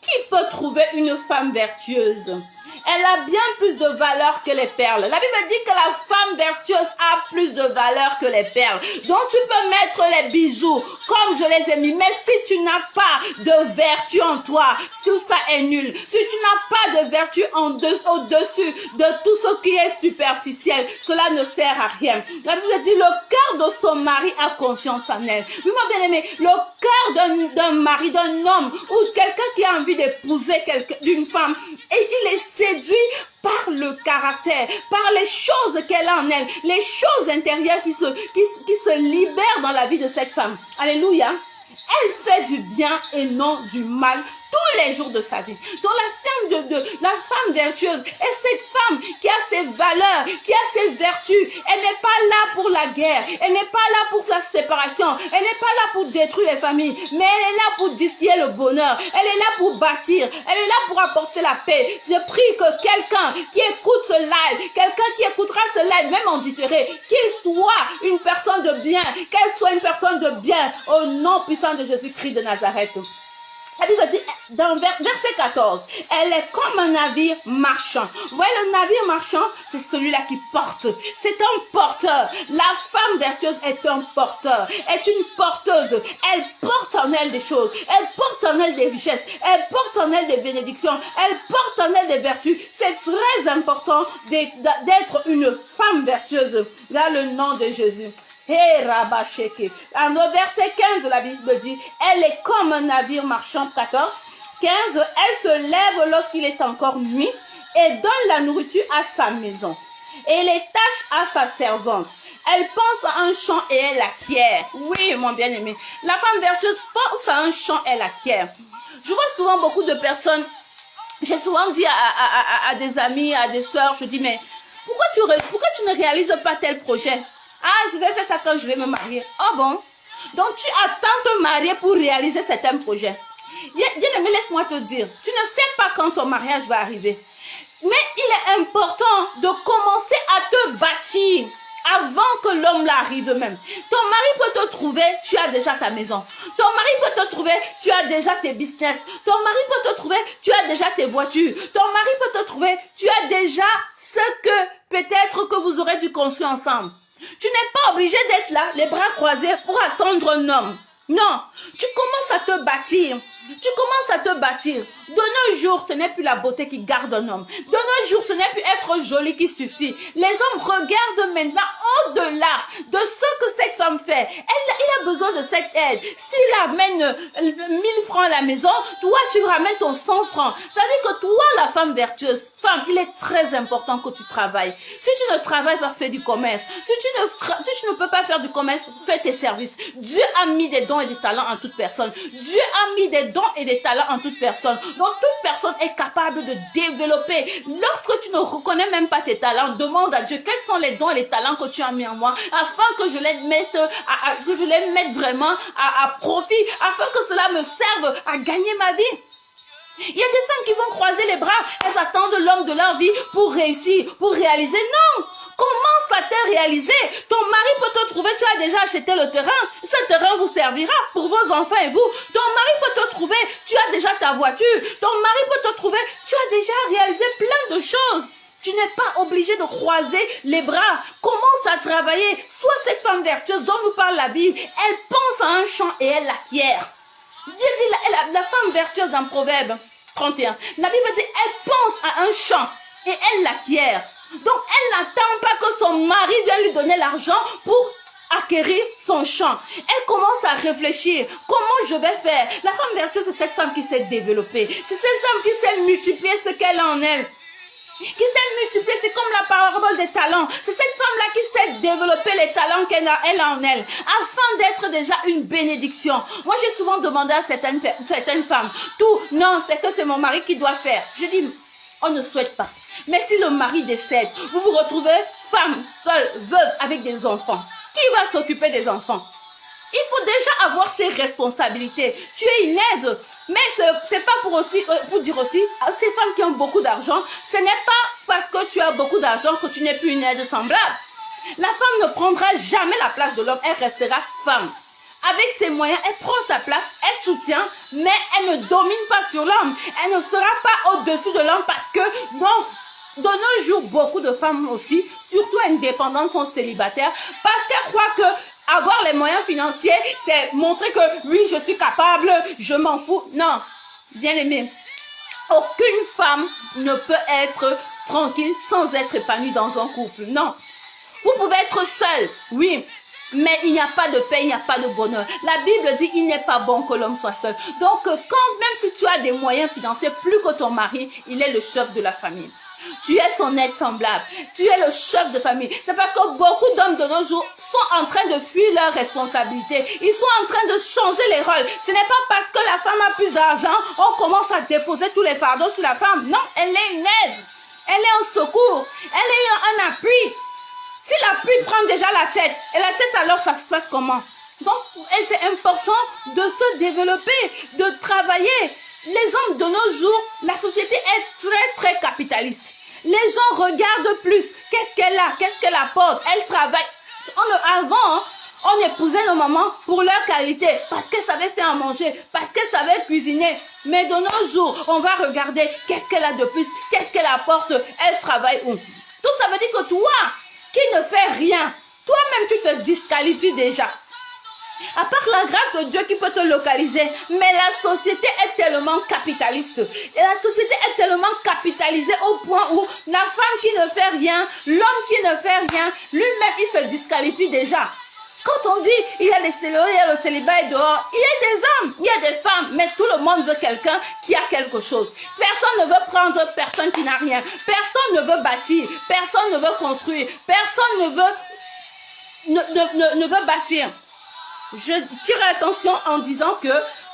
Qui peut trouver une femme vertueuse? Elle a bien plus de valeur que les perles. La Bible dit que la femme vertueuse a plus de valeur que les perles. Donc tu peux mettre les bijoux comme je les ai mis. Mais si tu n'as pas de vertu en toi, tout ça est nul. Si tu n'as pas de vertu au-dessus de tout ce qui est superficiel, cela ne sert à rien. La Bible dit le cœur de son mari a confiance en elle. Oui, mon bien-aimé, le cœur d'un mari, d'un homme ou quelqu'un qui a envie d'épouser d'une femme, et il est séduit par le caractère, par les choses qu'elle a en elle, les choses intérieures qui se libèrent dans la vie de cette femme. Alléluia. Elle fait du bien et non du mal tous les jours de sa vie. Donc la femme vertueuse est cette femme qui a ses valeurs, qui a ses vertus. Elle n'est pas là pour la guerre, elle n'est pas là pour la séparation, elle n'est pas là pour détruire les familles, mais elle est là pour distiller le bonheur, elle est là pour bâtir, elle est là pour apporter la paix. Je prie que quelqu'un qui écoute ce live, quelqu'un qui écoutera ce live, même en différé, qu'il soit une personne de bien, qu'elle soit une personne de bien, au nom puissant de Jésus-Christ de Nazareth. La Bible dit, dans verset 14, elle est comme un navire marchand. Vous voyez, le navire marchand, c'est celui-là qui porte. C'est un porteur. La femme vertueuse est un porteur, est une porteuse. Elle porte en elle des choses. Elle porte en elle des richesses. Elle porte en elle des bénédictions. Elle porte en elle des vertus. C'est très important d'être une femme vertueuse. Dans le nom de Jésus. Hey, Rabasheke. Au verset 15 de la Bible dit, elle est comme un navire marchand, 14, 15, elle se lève lorsqu'il est encore nuit et donne la nourriture à sa maison et les tâches à sa servante. Elle pense à un champ et elle acquiert. Oui, mon bien-aimé. La femme vertueuse pense à un champ et elle acquiert. Je vois souvent beaucoup de personnes, j'ai souvent dit à des amis, à des sœurs, je dis, mais pourquoi tu ne réalises pas tel projet? Ah, je vais faire ça quand je vais me marier. Oh bon? Donc tu attends de te marier pour réaliser certains projets. Bien-aimé, laisse-moi te dire, tu ne sais pas quand ton mariage va arriver. Mais il est important de commencer à te bâtir avant que l'homme l'arrive même. Ton mari peut te trouver, tu as déjà ta maison. Ton mari peut te trouver, tu as déjà tes business. Ton mari peut te trouver, tu as déjà tes voitures. Ton mari peut te trouver, tu as déjà ce que peut-être que vous aurez dû construire ensemble. Tu n'es pas obligé d'être là, les bras croisés, pour attendre un homme. Non, tu commences à te bâtir. Tu commences à te bâtir. De nos jours, ce n'est plus la beauté qui garde un homme. De nos jours, ce n'est plus être joli qui suffit. Les hommes regardent maintenant au-delà de ce que cette femme fait. Il a besoin de de cette aide. S'il amène 1000 francs à la maison, toi, tu ramènes ton 100 francs. C'est-à-dire que toi, la femme vertueuse, femme, il est très important que tu travailles. Si tu ne travailles pas, fais du commerce. Si tu ne peux pas faire du commerce, fais tes services. Dieu a mis des dons et des talents en toute personne. Dieu a mis des dons et des talents en toute personne. Donc, toute personne est capable de développer. Lorsque tu ne reconnais même pas tes talents, demande à Dieu quels sont les dons et les talents que tu as mis en moi, afin que je les mette, vraiment à profit, afin que cela me serve à gagner ma vie. Il y a des femmes qui vont croiser les bras, elles attendent l'homme de leur vie pour réussir, pour réaliser. Non! Commence à te réaliser. Ton mari peut te trouver, tu as déjà acheté le terrain. Ce terrain vous servira pour vos enfants et vous. Ton mari peut te trouver, tu as déjà ta voiture. Ton mari peut te trouver, tu as déjà réalisé plein de choses. Tu n'es pas obligé de croiser les bras. Commence à travailler. Sois cette femme vertueuse dont nous parle la Bible. Elle pense à un champ et elle l'acquiert. Dieu dit la femme vertueuse dans Proverbe 31. La Bible dit elle pense à un champ et elle l'acquiert. Donc elle n'attend pas que son mari vienne lui donner l'argent pour acquérir son champ. Elle commence à réfléchir. Comment je vais faire? La femme vertueuse, c'est cette femme qui s'est développer. C'est cette femme qui sait multiplier ce qu'elle a en elle. Qui sait multiplier, c'est comme la parabole des talents. C'est cette femme-là qui sait développer les talents qu'elle a en elle, afin d'être déjà une bénédiction. Moi, j'ai souvent demandé à certaines femmes, non, c'est que c'est mon mari qui doit faire. Je dis, on ne souhaite pas. Mais si le mari décède, vous vous retrouvez femme, seule, veuve, avec des enfants. Qui va s'occuper des enfants? Il faut déjà avoir ses responsabilités. Tu es une aide. Mais c'est pas pour dire aussi, ces femmes qui ont beaucoup d'argent, ce n'est pas parce que tu as beaucoup d'argent que tu n'es plus une aide semblable. La femme ne prendra jamais la place de l'homme, elle restera femme. Avec ses moyens, elle prend sa place, elle soutient, mais elle ne domine pas sur l'homme. Elle ne sera pas au-dessus de l'homme parce que, donc, de nos jours, beaucoup de femmes aussi, surtout indépendantes, sont célibataires parce qu'elles croient que avoir les moyens financiers, c'est montrer que oui, je suis capable, je m'en fous. Non, bien aimé, aucune femme ne peut être tranquille sans être épanouie dans un couple. Non, vous pouvez être seule, oui, mais il n'y a pas de paix, il n'y a pas de bonheur. La Bible dit, il n'est pas bon que l'homme soit seul. Donc, même si tu as des moyens financiers, plus que ton mari, il est le chef de la famille. Tu es son aide semblable. Tu es le chef de famille. C'est parce que beaucoup d'hommes de nos jours sont en train de fuir leurs responsabilités. Ils sont en train de changer les rôles. Ce n'est pas parce que la femme a plus d'argent, on commence à déposer tous les fardeaux sur la femme. Non, elle est une aide. Elle est un secours. Elle est un appui. Si l'appui prend déjà la tête, et la tête alors ça se passe comment? Donc, c'est important de se développer, de travailler. Les hommes de nos jours, la société est très très capitaliste. Les gens regardent plus. Qu'est-ce qu'elle a? Qu'est-ce qu'elle apporte? Elle travaille. Avant, on épousait nos mamans pour leur qualité, parce qu'elles savaient faire à manger, parce qu'elles savaient cuisiner. Mais de nos jours, on va regarder qu'est-ce qu'elle a de plus, qu'est-ce qu'elle apporte, elle travaille où. Donc ça veut dire que toi, qui ne fais rien, toi-même tu te disqualifies déjà. À part la grâce de Dieu qui peut te localiser, mais la société est tellement capitaliste. Et la société est tellement capitalisée au point où la femme qui ne fait rien, l'homme qui ne fait rien, lui-même il se disqualifie déjà. Quand on dit il y a les célibats, il y a le célibat dehors, il y a des hommes, il y a des femmes, mais tout le monde veut quelqu'un qui a quelque chose. Personne ne veut prendre personne qui n'a rien. Personne ne veut bâtir, personne ne veut construire, personne ne veut bâtir. Je tire attention en disant que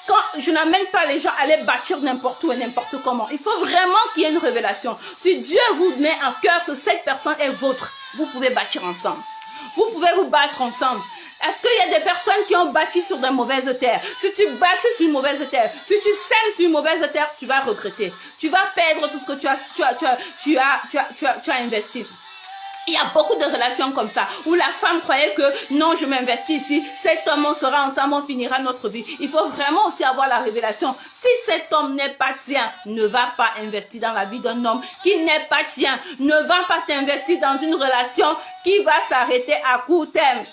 quand je n'amène pas les gens à aller bâtir n'importe où et n'importe comment, il faut vraiment qu'il y ait une révélation. Si Dieu vous met en cœur que cette personne est vôtre, vous pouvez bâtir ensemble. Vous pouvez vous battre ensemble. Est-ce qu'il y a des personnes qui ont bâti sur de mauvaises terres? Si tu bâtis sur une mauvaise terre, si tu sèmes sur une mauvaise terre, tu vas regretter. Tu vas perdre tout ce que tu as investi. Il y a beaucoup de relations comme ça, où la femme croyait que non, je m'investis ici, cet homme, on sera ensemble, on finira notre vie. Il faut vraiment aussi avoir la révélation. Si cet homme n'est pas tien, ne va pas investir dans la vie d'un homme qui n'est pas tien. Ne va pas t'investir dans une relation qui va s'arrêter à court terme.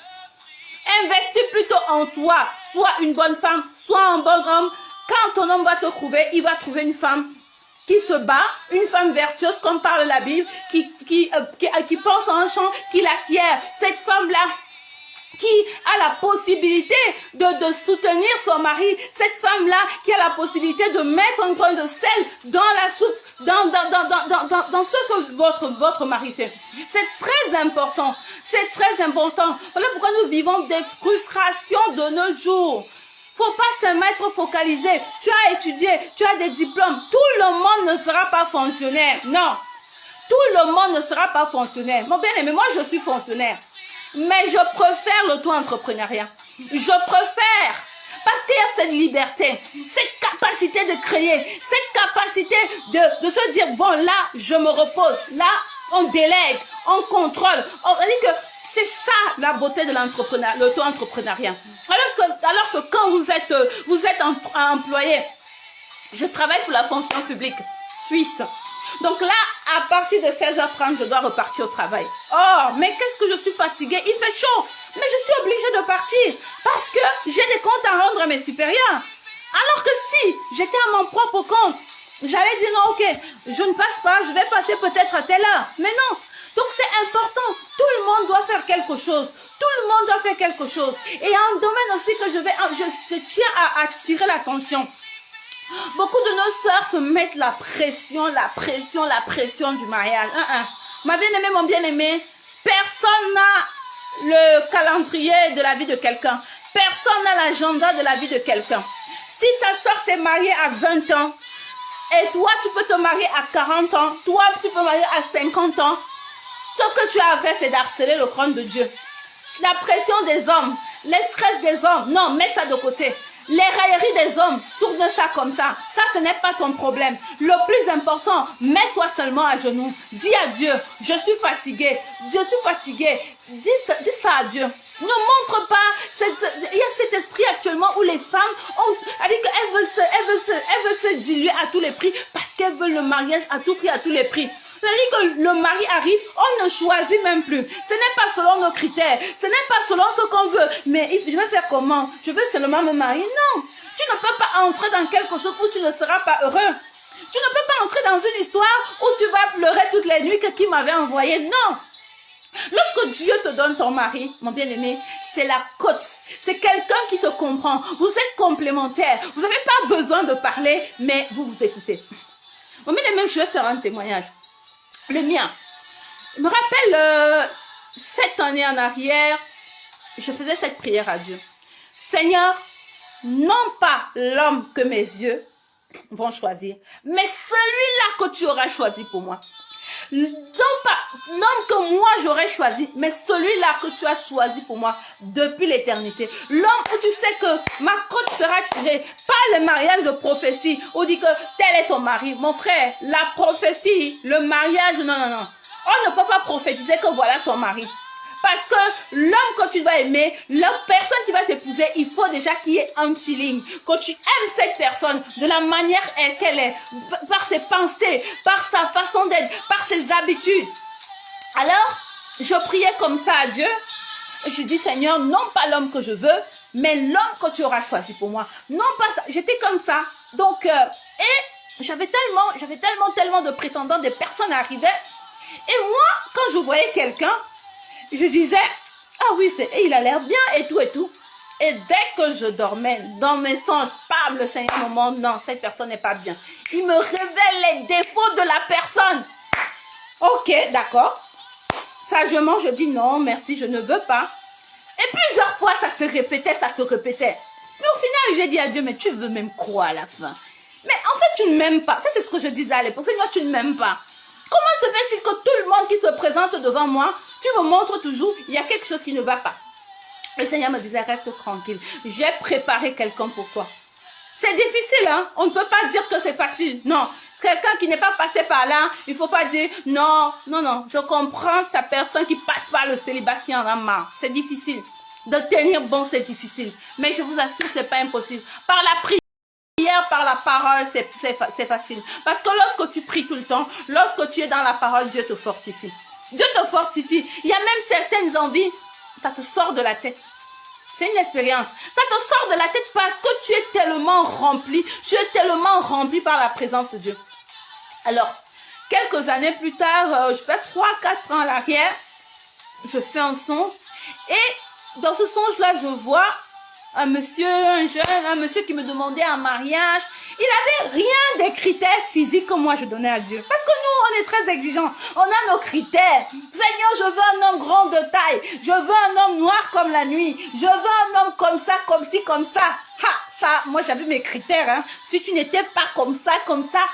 Investis plutôt en toi. Sois une bonne femme, sois un bon homme. Quand ton homme va te trouver, il va trouver une femme qui se bat, une femme vertueuse, comme parle la Bible, qui pense à un champ, qui l'acquiert. Cette femme-là, qui a la possibilité de soutenir son mari, cette femme-là qui a la possibilité de mettre un grain de sel dans la soupe, dans ce que votre mari fait. C'est très important. C'est très important. Voilà pourquoi nous vivons des frustrations de nos jours. Faut pas se mettre focalisé. Tu as étudié, tu as des diplômes. Tout le monde ne sera pas fonctionnaire. Non. Tout le monde ne sera pas fonctionnaire. Mon bien-aimé, moi je suis fonctionnaire. Mais je préfère l'auto-entrepreneuriat. Je préfère. Parce qu'il y a cette liberté, cette capacité de créer, cette capacité de se dire, bon là, je me repose. Là, on délègue, on contrôle. On dit que c'est ça la beauté de l'auto-entrepreneuriat. Alors que quand vous êtes employé, je travaille pour la fonction publique suisse. Donc là, à partir de 16h30, je dois repartir au travail. Oh, mais qu'est-ce que je suis fatiguée, il fait chaud. Mais je suis obligée de partir parce que j'ai des comptes à rendre à mes supérieurs. Alors que si j'étais à mon propre compte, j'allais dire non, ok, je ne passe pas, je vais passer peut-être à telle heure. Mais non. Donc c'est important. Tout le monde doit faire quelque chose. Tout le monde doit faire quelque chose. Et un domaine aussi que je tiens à attirer l'attention. Beaucoup de nos sœurs se mettent la pression du mariage. Ma bien-aimée, mon bien-aimé, personne n'a le calendrier de la vie de quelqu'un. Personne n'a l'agenda de la vie de quelqu'un. Si ta sœur s'est mariée à 20 ans, et toi, tu peux te marier à 40 ans, toi, tu peux te marier à 50 ans, ce que tu as fait, c'est d'harceler le trône de Dieu. La pression des hommes, les stress des hommes, non, mets ça de côté. Les railleries des hommes, tourne ça comme ça. Ça, ce n'est pas ton problème. Le plus important, mets-toi seulement à genoux. Dis à Dieu, je suis fatiguée. Je suis fatiguée. Dis ça à Dieu. Ne montre pas. Il y a cet esprit actuellement où les femmes elles veulent se diluer à tous les prix parce qu'elles veulent le mariage à tout prix, à tous les prix. C'est-à-dire que le mari arrive, on ne choisit même plus. Ce n'est pas selon nos critères, ce n'est pas selon ce qu'on veut. Mais je vais faire comment? Je veux seulement me marier? Non. Tu ne peux pas entrer dans quelque chose où tu ne seras pas heureux. Tu ne peux pas entrer dans une histoire où tu vas pleurer toutes les nuits que qui m'avait envoyé. Non. Lorsque Dieu te donne ton mari, mon bien-aimé, c'est la côte. C'est quelqu'un qui te comprend. Vous êtes complémentaires. Vous n'avez pas besoin de parler, mais vous vous écoutez. Mon bien-aimé, je vais faire un témoignage. Le mien. Je me rappelle 7 années en arrière, je faisais cette prière à Dieu. Seigneur, non pas l'homme que mes yeux vont choisir, mais celui-là que tu auras choisi pour moi. Non pas l'homme que moi j'aurais choisi, mais celui-là que tu as choisi pour moi depuis l'éternité. L'homme où tu sais que ma côte sera tirée, pas le mariage de prophétie, où dit que tel est ton mari. Mon frère, la prophétie, le mariage, non. On ne peut pas prophétiser que voilà ton mari. Parce que l'homme que tu dois aimer, la personne qui va t'épouser, il faut déjà qu'il y ait un feeling. Que tu aimes cette personne de la manière qu'elle est, par ses pensées, par sa façon d'être, par ses habitudes. Alors, je priais comme ça à Dieu. Et je dis, Seigneur, non pas l'homme que je veux, mais l'homme que tu auras choisi pour moi. Non pas ça. J'étais comme ça. Donc, et j'avais tellement de prétendants, des personnes arrivaient. Et moi, quand je voyais quelqu'un, je disais, ah oui, il a l'air bien et tout et tout. Et dès que je dormais, dans mes songes, bam, le Seigneur me montre, non, cette personne n'est pas bien. Il me révèle les défauts de la personne. Ok, d'accord. Sagement, je dis non, merci, je ne veux pas. Et plusieurs fois, ça se répétait. Mais au final, j'ai dit à Dieu, mais tu veux même quoi à la fin? Mais en fait, tu ne m'aimes pas. Ça, c'est ce que je disais à l'époque. Seigneur, tu ne m'aimes pas. Comment se fait-il que tout le monde qui se présente devant moi, tu me montres toujours, il y a quelque chose qui ne va pas. Le Seigneur me disait, reste tranquille. J'ai préparé quelqu'un pour toi. C'est difficile, hein? On ne peut pas dire que c'est facile. Non. Quelqu'un qui n'est pas passé par là, il ne faut pas dire, non. Je comprends sa personne qui passe par le célibat qui en a marre. C'est difficile. De tenir bon, c'est difficile. Mais je vous assure, ce n'est pas impossible. Par la prière, par la parole, c'est facile. Parce que lorsque tu pries tout le temps, lorsque tu es dans la parole, Dieu te fortifie. Dieu te fortifie. Il y a même certaines envies, ça te sort de la tête. C'est une expérience. Ça te sort de la tête parce que tu es tellement rempli. Tu es tellement rempli par la présence de Dieu. Alors, quelques années plus tard, je sais pas, 3-4 ans à l'arrière, je fais un songe et dans ce songe-là, je vois un monsieur qui me demandait un mariage. Il n'avait rien des critères physiques que moi je donnais à Dieu. Parce que nous, on est très exigeants. On a nos critères. Seigneur, je veux un homme grand de taille. Je veux un homme noir comme la nuit. Je veux un homme comme ça, comme ci, comme ça. Ha, ça, moi j'avais mes critères. Hein. Si tu n'étais pas comme ça,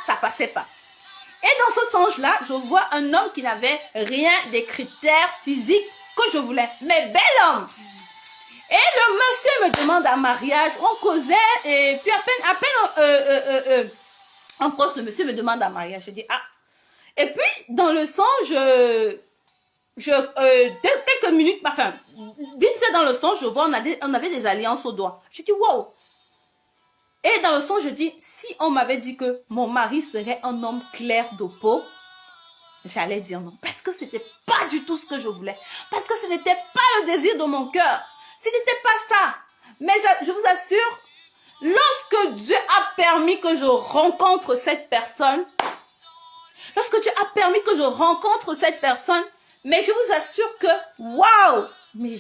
ça passait pas. Et dans ce songe-là, je vois un homme qui n'avait rien des critères physiques que je voulais. Mais bel homme. Et le monsieur me demande un mariage, on causait, et puis à peine on cause, le monsieur me demande un mariage. Je dis, ah. Et puis, dans le songe, quelques minutes, enfin, vite fait dans le songe, je vois, on avait des alliances au doigt. Je dis, wow. Et dans le songe, je dis, si on m'avait dit que mon mari serait un homme clair de peau, j'allais dire non. Parce que c'était pas du tout ce que je voulais. Parce que ce n'était pas le désir de mon cœur. Ce n'était pas ça. Mais je vous assure, lorsque Dieu a permis que je rencontre cette personne, mais je vous assure que, waouh, mais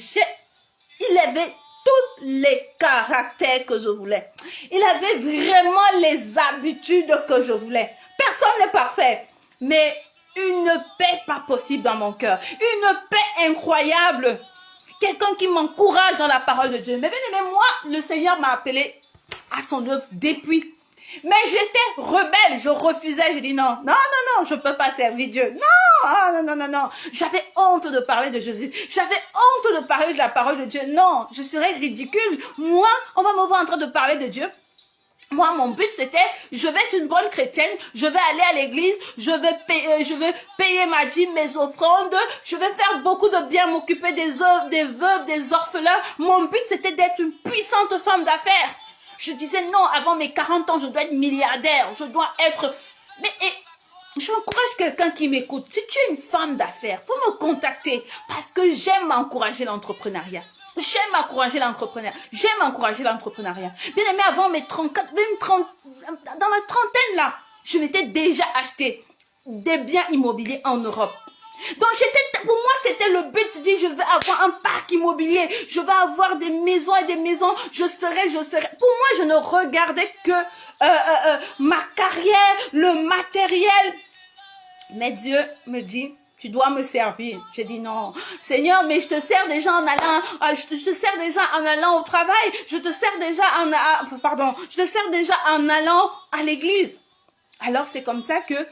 il avait tous les caractères que je voulais. Il avait vraiment les habitudes que je voulais. Personne n'est parfait, mais une paix pas possible dans mon cœur, une paix incroyable. Quelqu'un qui m'encourage dans la parole de Dieu. Mais bien aimé, moi, le Seigneur m'a appelé à son œuvre depuis. Mais j'étais rebelle, je refusais, je dis non, je peux pas servir Dieu. Non. J'avais honte de parler de Jésus. J'avais honte de parler de la parole de Dieu. Non, je serais ridicule. Moi, on va me voir en train de parler de Dieu. Moi, mon but, c'était, je vais être une bonne chrétienne, je vais aller à l'église, je vais payer ma dîme, mes offrandes, je vais faire beaucoup de bien, m'occuper des veuves, des orphelins. Mon but, c'était d'être une puissante femme d'affaires. Je disais, non, avant mes 40 ans, je dois être milliardaire, je dois être... Mais j'encourage quelqu'un qui m'écoute. Si tu es une femme d'affaires, faut me contacter parce que j'aime encourager l'entrepreneuriat. J'aime encourager l'entrepreneuriat. Bien aimé, avant mes 34, même 30, dans la trentaine là, je m'étais déjà acheté des biens immobiliers en Europe. Donc pour moi c'était le but de dire je veux avoir un parc immobilier, je veux avoir des maisons et des maisons, je serai. Pour moi je ne regardais que ma carrière, le matériel. Mais Dieu me dit, tu dois me servir. J'ai dit non, Seigneur, mais je te sers déjà en allant au travail, je te sers déjà en allant à l'église. Alors c'est comme ça que,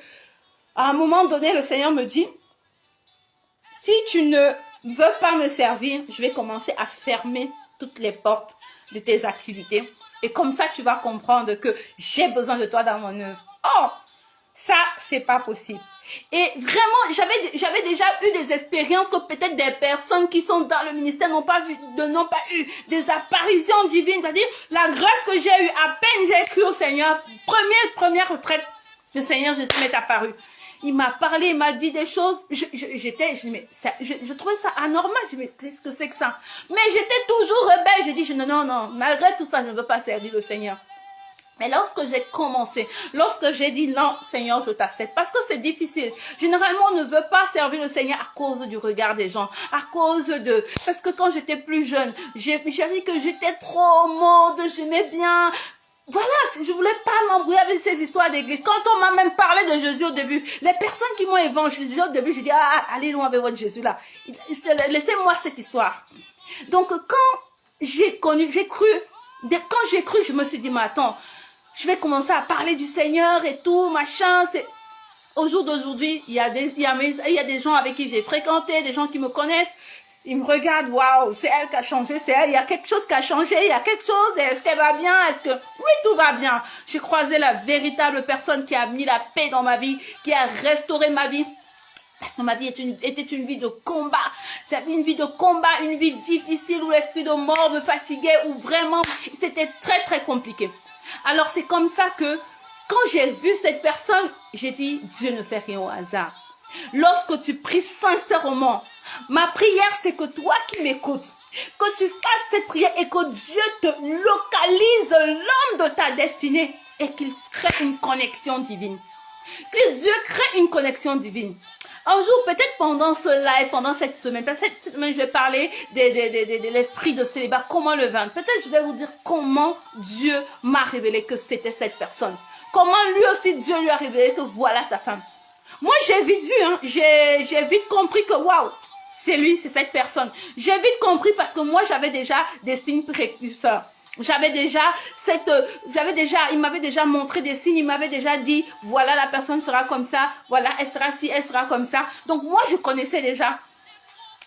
à un moment donné, le Seigneur me dit, si tu ne veux pas me servir, je vais commencer à fermer toutes les portes de tes activités. Et comme ça, tu vas comprendre que j'ai besoin de toi dans mon œuvre. Oh, ça, c'est pas possible. Et vraiment, j'avais déjà eu des expériences que peut-être des personnes qui sont dans le ministère n'ont pas eu des apparitions divines. C'est-à-dire, la grâce que j'ai eue, à peine j'ai cru au Seigneur, première retraite, le Seigneur Jésus m'est apparu. Il m'a parlé, il m'a dit des choses. Je trouvais ça anormal. Je me dis, mais qu'est-ce que c'est que ça? Mais j'étais toujours rebelle. J'ai dit, non, malgré tout ça, je ne veux pas servir le Seigneur. Mais lorsque j'ai dit non, Seigneur, je t'accepte, parce que c'est difficile. Généralement, on ne veut pas servir le Seigneur à cause du regard des gens, parce que quand j'étais plus jeune, j'ai dit que j'étais trop mode, j'aimais bien. Voilà, je voulais pas m'embrouiller avec ces histoires d'église. Quand on m'a même parlé de Jésus au début, les personnes qui m'ont évangélisé au début, j'ai dit, allez loin avec votre Jésus là. Laissez-moi cette histoire. Donc, quand j'ai cru, je me suis dit, mais attends, je vais commencer à parler du Seigneur et tout, machin. Au jour d'aujourd'hui, il y a des gens avec qui j'ai fréquenté, des gens qui me connaissent. Ils me regardent, waouh, c'est elle qui a changé, c'est elle, il y a quelque chose qui a changé, il y a quelque chose, est-ce qu'elle va bien, oui, tout va bien. J'ai croisé la véritable personne qui a mis la paix dans ma vie, qui a restauré ma vie. Parce que ma vie était une vie de combat. J'avais une vie de combat, une vie difficile où l'esprit de mort me fatiguait, où vraiment, c'était très, très compliqué. Alors, c'est comme ça que, quand j'ai vu cette personne, j'ai dit, Dieu ne fait rien au hasard. Lorsque tu pries sincèrement, ma prière, c'est que toi qui m'écoutes, que tu fasses cette prière et que Dieu te localise l'homme de ta destinée et qu'il crée une connexion divine. Que Dieu crée une connexion divine. Un jour, peut-être pendant ce live, pendant cette semaine, je vais parler de l'esprit de célibat, comment le vaincre. Peut-être je vais vous dire comment Dieu m'a révélé que c'était cette personne. Comment lui aussi Dieu lui a révélé que voilà ta femme. Moi, j'ai vite vu, hein, j'ai vite compris que waouh, c'est lui, c'est cette personne. J'ai vite compris parce que moi, j'avais déjà des signes précurseurs. Il m'avait déjà montré des signes, il m'avait déjà dit, voilà, la personne sera comme ça, voilà, elle sera ci, elle sera comme ça. Donc, moi, je connaissais déjà.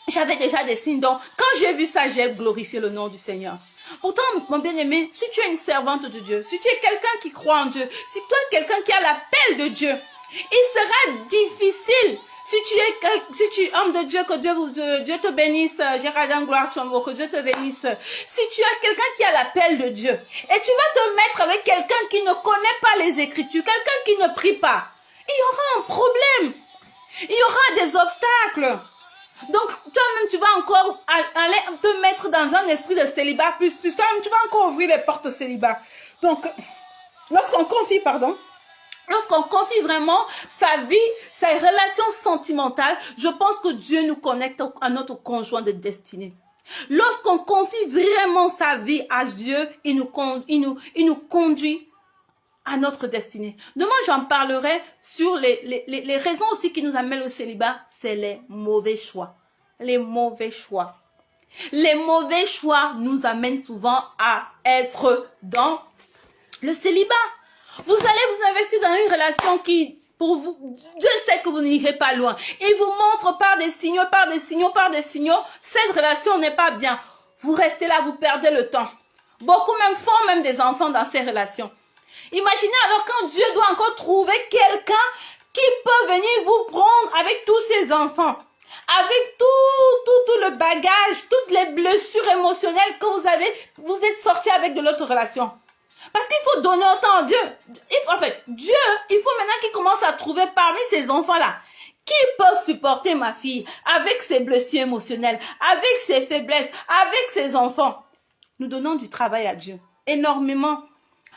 J'avais déjà des signes. Donc, quand j'ai vu ça, j'ai glorifié le nom du Seigneur. Pourtant, mon bien-aimé, si tu es une servante de Dieu, si tu es quelqu'un qui croit en Dieu, si tu es quelqu'un qui a l'appel de Dieu, il sera difficile. Si tu es homme de Dieu, que Dieu te bénisse, Géraldin Gloire Chombo, que Dieu te bénisse. Si tu as quelqu'un qui a l'appel de Dieu, et tu vas te mettre avec quelqu'un qui ne connaît pas les Écritures, quelqu'un qui ne prie pas, il y aura un problème. Il y aura des obstacles. Donc, toi-même, tu vas encore aller te mettre dans un esprit de célibat, plus toi-même, tu vas encore ouvrir les portes de célibat. Donc, lorsqu'on confie vraiment sa vie, sa relation sentimentale, je pense que Dieu nous connecte à notre conjoint de destinée. Lorsqu'on confie vraiment sa vie à Dieu, il nous conduit à notre destinée. Demain, j'en parlerai sur les raisons aussi qui nous amènent au célibat, c'est les mauvais choix. Les mauvais choix. Les mauvais choix nous amènent souvent à être dans le célibat. Vous allez vous investir dans une relation qui, pour vous, Dieu sait que vous n'irez pas loin. Il vous montre par des signaux, cette relation n'est pas bien. Vous restez là, vous perdez le temps. Beaucoup même font des enfants dans ces relations. Imaginez alors quand Dieu doit encore trouver quelqu'un qui peut venir vous prendre avec tous ses enfants, avec tout le bagage, toutes les blessures émotionnelles que vous êtes sortis avec de l'autre relation. Parce qu'il faut donner autant à Dieu. Dieu, il faut maintenant qu'il commence à trouver parmi ces enfants-là qui peut supporter ma fille avec ses blessures émotionnelles, avec ses faiblesses, avec ses enfants. Nous donnons du travail à Dieu, énormément.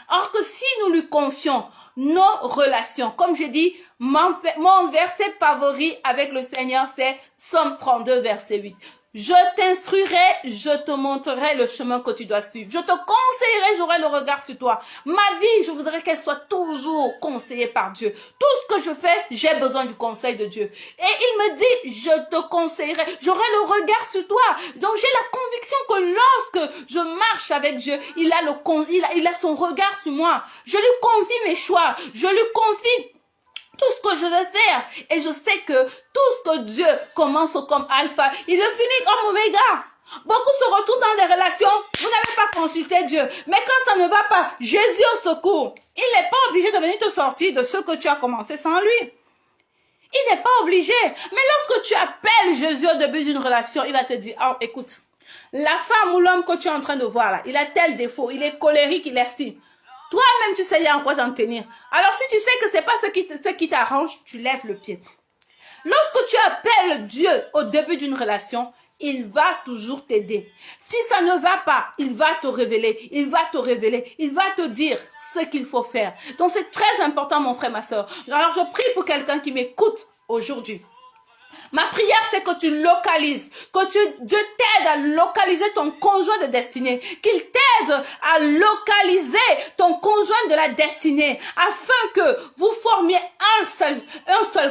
Or que si nous lui confions nos relations, comme je dis, mon verset favori avec le Seigneur, c'est Psaume 32, verset 8. Je t'instruirai, je te montrerai le chemin que tu dois suivre. Je te conseillerai, j'aurai le regard sur toi. Ma vie, je voudrais qu'elle soit toujours conseillée par Dieu. Tout ce que je fais, j'ai besoin du conseil de Dieu. Et il me dit, je te conseillerai, j'aurai le regard sur toi. Donc j'ai la conviction que lorsque je marche avec Dieu, il a son regard sur moi. Je lui confie mes choix, je lui confie tout ce que je veux faire. Et je sais que tout ce que Dieu commence comme alpha, il le finit comme oméga. Beaucoup se retrouvent dans des relations, vous n'avez pas consulté Dieu. Mais quand ça ne va pas, Jésus au secours. Il n'est pas obligé de venir te sortir de ce que tu as commencé sans lui. Il n'est pas obligé. Mais lorsque tu appelles Jésus au début d'une relation, il va te dire, oh, écoute, la femme ou l'homme que tu es en train de voir là, il a tel défaut, il est colérique, il est si. Toi-même, tu sais, il y a encore t'en tenir. Alors, si tu sais que c'est pas ce qui t'arrange, tu lèves le pied. Lorsque tu appelles Dieu au début d'une relation, il va toujours t'aider. Si ça ne va pas, il va te révéler, il va te dire ce qu'il faut faire. Donc, c'est très important, mon frère, ma soeur. Alors, je prie pour quelqu'un qui m'écoute aujourd'hui. Ma prière, c'est que tu localises, Dieu t'aide à localiser ton conjoint de destinée, qu'il t'aide à localiser ton conjoint de la destinée, afin que vous formiez un seul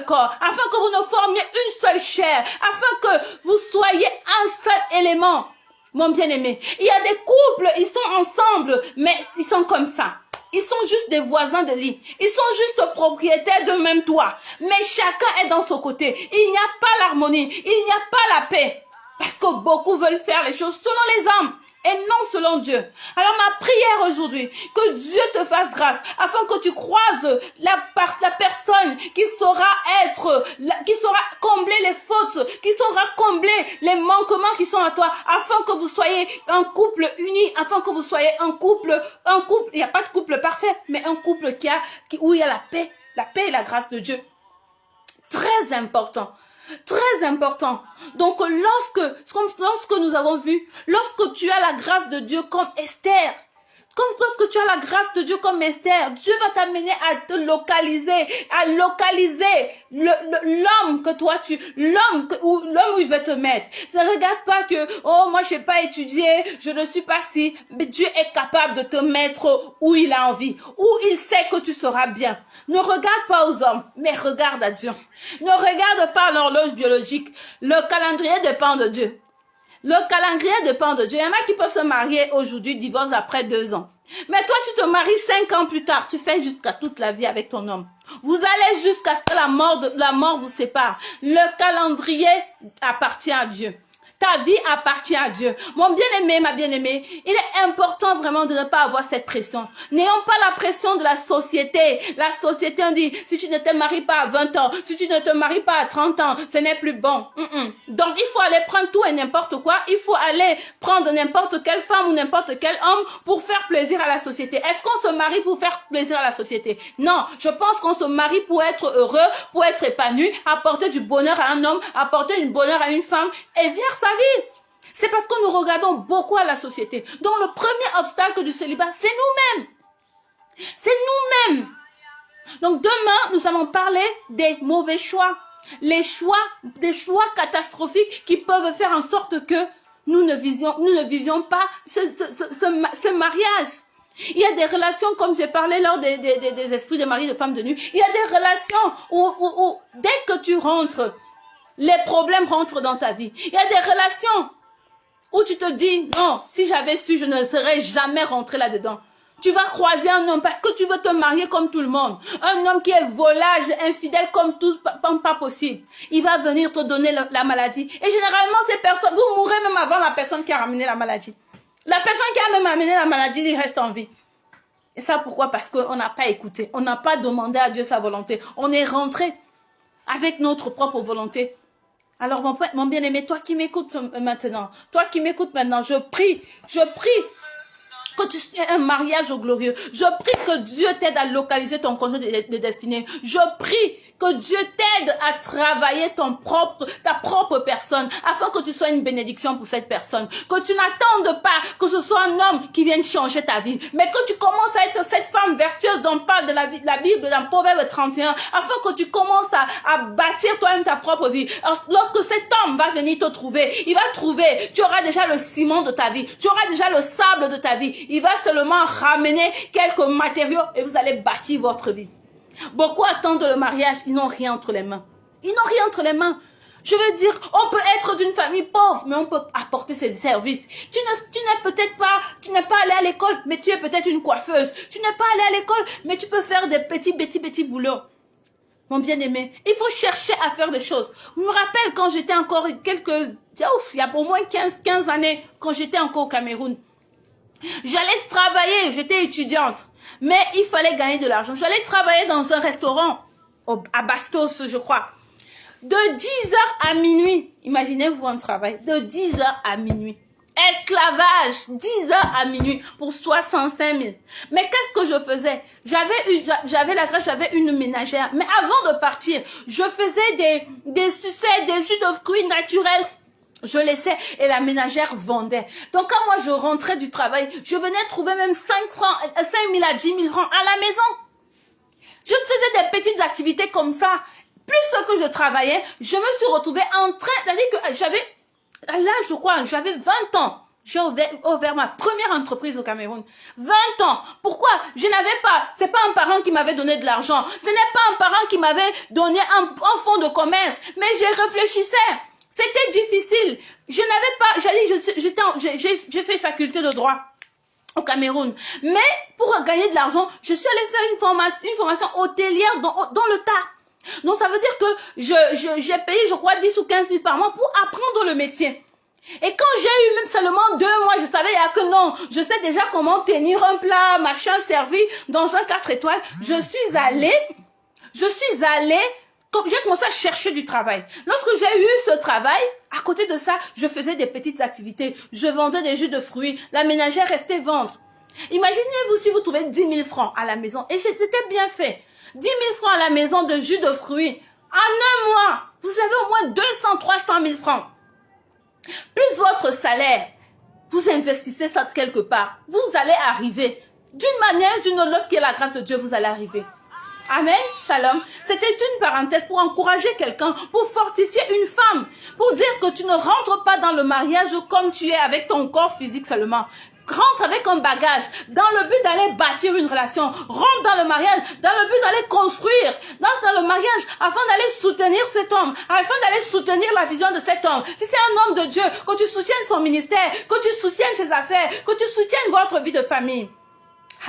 corps, afin que vous ne formiez une seule chair, afin que vous soyez un seul élément. Mon bien-aimé, il y a des couples, ils sont ensemble, mais ils sont comme ça. Ils sont juste des voisins de lit. Ils sont juste propriétaires de même toit. Mais chacun est dans son côté. Il n'y a pas l'harmonie. Il n'y a pas la paix. Parce que beaucoup veulent faire les choses selon les hommes et non selon Dieu. Alors ma prière aujourd'hui, que Dieu te fasse grâce, afin que tu croises la personne qui saura combler les fautes, qui saura combler les manquements qui sont à toi, afin que vous soyez un couple uni, afin que vous soyez un couple, il n'y a pas de couple parfait, mais un couple où il y a la paix et la grâce de Dieu. Très important. Très important. Donc, lorsque nous avons vu, lorsque tu as la grâce de Dieu comme Esther, Comme lorsque tu as la grâce de Dieu comme Esther, Dieu va t'amener à te localiser, l'homme que toi l'homme où il veut te mettre. Ne regarde pas que, oh, moi, je n'ai pas étudié, je ne suis pas si, mais Dieu est capable de te mettre où il a envie, où il sait que tu seras bien. Ne regarde pas aux hommes, mais regarde à Dieu. Ne regarde pas l'horloge biologique. Le calendrier dépend de Dieu. Le calendrier dépend de Dieu. Il y en a qui peuvent se marier aujourd'hui, divorcent après 2 ans. Mais toi, tu te maries 5 ans plus tard. Tu fais jusqu'à toute la vie avec ton homme. Vous allez jusqu'à ce que la mort vous sépare. Le calendrier appartient à Dieu. Ta vie appartient à Dieu. Mon bien-aimé, ma bien-aimée, il est important vraiment de ne pas avoir cette pression. N'ayons pas la pression de la société. La société, on dit, si tu ne te maries pas à 20 ans, si tu ne te maries pas à 30 ans, ce n'est plus bon. Donc, il faut aller prendre tout et n'importe quoi. Il faut aller prendre n'importe quelle femme ou n'importe quel homme pour faire plaisir à la société. Est-ce qu'on se marie pour faire plaisir à la société? Non, je pense qu'on se marie pour être heureux, pour être épanoui, apporter du bonheur à un homme, apporter du bonheur à une femme et vivre sa vie. C'est parce que nous regardons beaucoup à la société. Donc le premier obstacle du célibat, c'est nous-mêmes. C'est nous-mêmes. Donc demain, nous allons parler des mauvais choix. Des choix catastrophiques qui peuvent faire en sorte que nous ne vivions pas ce mariage. Il y a des relations, comme j'ai parlé lors des esprits de mari, de femme de nuit, il y a des relations où dès que tu rentres, les problèmes rentrent dans ta vie. Il y a des relations où tu te dis, non, si j'avais su, je ne serais jamais rentré là-dedans. Tu vas croiser un homme parce que tu veux te marier comme tout le monde. Un homme qui est volage, infidèle comme tout, pas possible. Il va venir te donner la maladie. Et généralement, ces personnes, vous mourrez même avant la personne qui a ramené la maladie. La personne qui a même amené la maladie, il reste en vie. Et ça, pourquoi? Parce qu'on n'a pas écouté. On n'a pas demandé à Dieu sa volonté. On est rentré avec notre propre volonté. Alors, mon bien-aimé, toi qui m'écoutes maintenant, je prie que tu aies un mariage glorieux. Je prie que Dieu t'aide à localiser ton projet de destinée. Je prie que Dieu t'aide à travailler ta propre personne, afin que tu sois une bénédiction pour cette personne. Que tu n'attendes pas que ce soit un homme qui vienne changer ta vie, mais que tu commences à être cette femme vertueuse dont parle de la Bible dans Proverbe 31, afin que tu commences à bâtir toi-même ta propre vie. Alors, lorsque cet homme va venir te trouver, il va trouver, tu auras déjà le ciment de ta vie, tu auras déjà le sable de ta vie. Il va seulement ramener quelques matériaux et vous allez bâtir votre vie. Beaucoup attendent le mariage, ils n'ont rien entre les mains. Ils n'ont rien entre les mains. Je veux dire, on peut être d'une famille pauvre, mais on peut apporter ses services. Tu n'es pas allé à l'école, mais tu es peut-être une coiffeuse. Tu n'es pas allé à l'école, mais tu peux faire des petits boulots. Mon bien-aimé, il faut chercher à faire des choses. Je me rappelle quand j'étais encore il y a au moins 15 années, quand j'étais encore au Cameroun. J'allais travailler, j'étais étudiante, mais il fallait gagner de l'argent. J'allais travailler dans un restaurant, à Bastos, je crois. De 10h à minuit, imaginez-vous un travail, de 10h à minuit. Esclavage, 10h à minuit pour 65 000. Mais qu'est-ce que je faisais? J'avais la grâce, j'avais une ménagère. Mais avant de partir, je faisais des sucettes, des jus de fruits naturels. Je laissais et la ménagère vendait. Donc quand moi je rentrais du travail, je venais trouver même 5 000 à 10 000 francs à la maison. Je faisais des petites activités comme ça. Plus que je travaillais, je me suis retrouvée en train, c'est-à-dire que j'avais, à l'âge de quoi, j'avais 20 ans. J'ai ouvert ma première entreprise au Cameroun. 20 ans. Pourquoi? Je n'avais pas, c'est pas un parent qui m'avait donné de l'argent. Ce n'est pas un parent qui m'avait donné un fonds de commerce. Mais je réfléchissais. C'était difficile. Je n'avais pas, j'ai fait faculté de droit au Cameroun. Mais pour gagner de l'argent, je suis allée faire une formation hôtelière dans le tas. Donc ça veut dire que j'ai payé, je crois, 10 ou 15 000 par mois pour apprendre le métier. Et quand j'ai eu même seulement 2 mois, je savais que non, je sais déjà comment tenir un plat, machin servi dans un 4 étoiles. Je suis allée, j'ai commencé à chercher du travail. Lorsque j'ai eu ce travail, à côté de ça, je faisais des petites activités. Je vendais des jus de fruits. La ménagère restait vendre. Imaginez-vous si vous trouvez 10 000 francs à la maison. Et c'était bien fait. 10 000 francs à la maison de jus de fruits. En un mois, vous avez au moins 200, 300 000 francs. Plus votre salaire. vous investissez ça quelque part. Vous allez arriver. D'une manière ou d'une autre, lorsqu'il y a la grâce de Dieu, vous allez arriver. Amen, shalom. C'était une parenthèse pour encourager quelqu'un, pour fortifier une femme, pour dire que tu ne rentres pas dans le mariage comme tu es avec ton corps physique seulement. Rentre avec un bagage, dans le but d'aller bâtir une relation. Rentre dans le mariage, dans le but d'aller construire, dans le mariage, afin d'aller soutenir cet homme, afin d'aller soutenir la vision de cet homme. Si c'est un homme de Dieu, que tu soutiennes son ministère, que tu soutiennes ses affaires, que tu soutiennes votre vie de famille.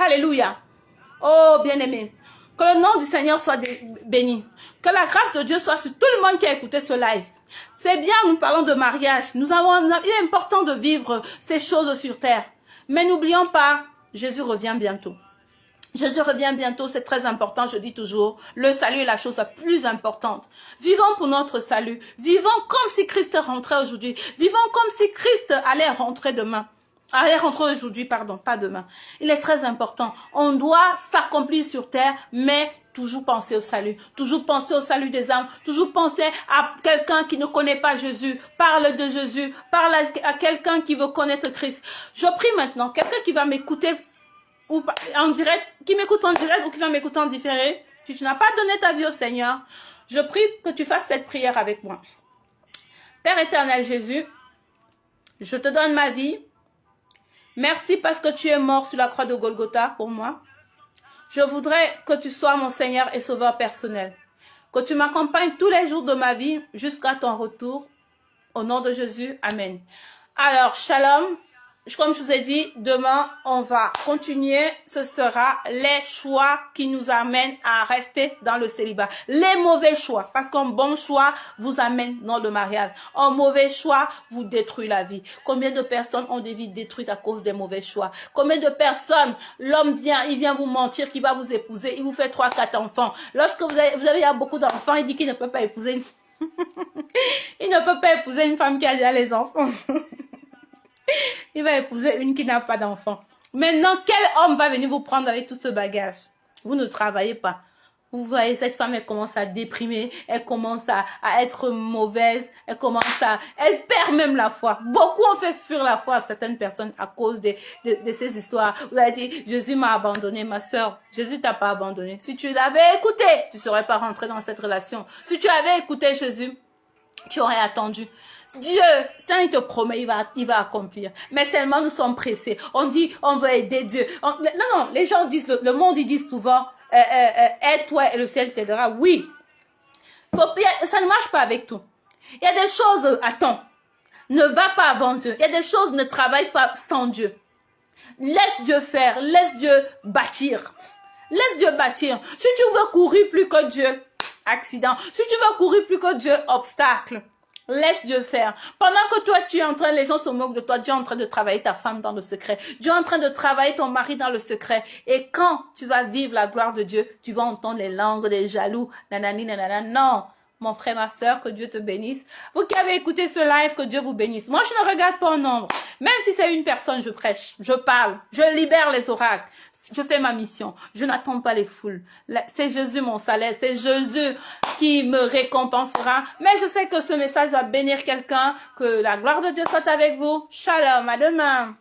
Alléluia. Oh, bien-aimé. Que le nom du Seigneur soit béni. Que la grâce de Dieu soit sur tout le monde qui a écouté ce live. C'est bien, nous parlons de mariage. Il est important de vivre ces choses sur terre. Mais n'oublions pas, Jésus revient bientôt. Jésus revient bientôt, c'est très important, je dis toujours. Le salut est la chose la plus importante. Vivons pour notre salut. Vivons comme si Christ rentrait aujourd'hui. Vivons comme si Christ allait rentrer demain. Allez rentrer aujourd'hui, pardon, pas demain. Il est très important. On doit s'accomplir sur terre, mais toujours penser au salut. Toujours penser au salut des âmes. Toujours penser à quelqu'un qui ne connaît pas Jésus. Parle de Jésus. Parle à quelqu'un qui veut connaître Christ. Je prie maintenant, quelqu'un qui va m'écouter ou en direct, qui m'écoute en direct ou qui va m'écouter en différé. Si tu n'as pas donné ta vie au Seigneur, je prie que tu fasses cette prière avec moi. Père éternel Jésus, je te donne ma vie. Merci parce que tu es mort sur la croix de Golgotha pour moi. Je voudrais que tu sois mon Seigneur et Sauveur personnel. Que tu m'accompagnes tous les jours de ma vie jusqu'à ton retour. Au nom de Jésus, Amen. Alors, shalom. Comme je vous ai dit, demain, on va continuer. Ce sera les choix qui nous amènent à rester dans le célibat. Les mauvais choix. Parce qu'un bon choix vous amène dans le mariage. Un mauvais choix vous détruit la vie. Combien de personnes ont des vies détruites à cause des mauvais choix? Combien de personnes, l'homme vient, il vient vous mentir qu'il va vous épouser. Il vous fait 3, 4 enfants. Lorsque vous avez beaucoup d'enfants, il dit qu'il ne peut pas épouser une... il ne peut pas épouser une femme qui a déjà les enfants. Il va épouser une qui n'a pas d'enfant. Maintenant, quel homme va venir vous prendre avec tout ce bagage? Vous ne travaillez pas. Vous voyez, cette femme, elle commence à déprimer, elle commence à être mauvaise, elle perd même la foi. Beaucoup ont fait fuir la foi à certaines personnes à cause de ces histoires. Vous avez dit, Jésus m'a abandonné, ma sœur. Jésus t'a pas abandonné. Si tu l'avais écouté, tu ne serais pas rentré dans cette relation. Si tu avais écouté Jésus, tu aurais attendu. Dieu, quand il te promet, il va accomplir. Mais seulement nous sommes pressés. On dit, on veut aider Dieu. Non, les gens disent, le monde, ils disent souvent, aide-toi et le ciel t'aidera. Oui. Ça ne marche pas avec tout. Il y a des choses, attends, ne va pas avant Dieu. Il y a des choses, ne travaille pas sans Dieu. Laisse Dieu faire, laisse Dieu bâtir. Laisse Dieu bâtir. Si tu veux courir plus que Dieu, accident. Si tu veux courir plus que Dieu, obstacle. Laisse Dieu faire. Pendant que toi, tu es en train, les gens se moquent de toi, Dieu est en train de travailler ta femme dans le secret. Dieu est en train de travailler ton mari dans le secret. Et quand tu vas vivre la gloire de Dieu, tu vas entendre les langues des jaloux. Nanani, nanana. Non. Mon frère, ma soeur, que Dieu te bénisse. Vous qui avez écouté ce live, que Dieu vous bénisse. Moi, je ne regarde pas au nombre. Même si c'est une personne, je prêche, je parle, je libère les oracles. Je fais ma mission. Je n'attends pas les foules. C'est Jésus mon salaire. C'est Jésus qui me récompensera. Mais je sais que ce message va bénir quelqu'un. Que la gloire de Dieu soit avec vous. Shalom. À demain.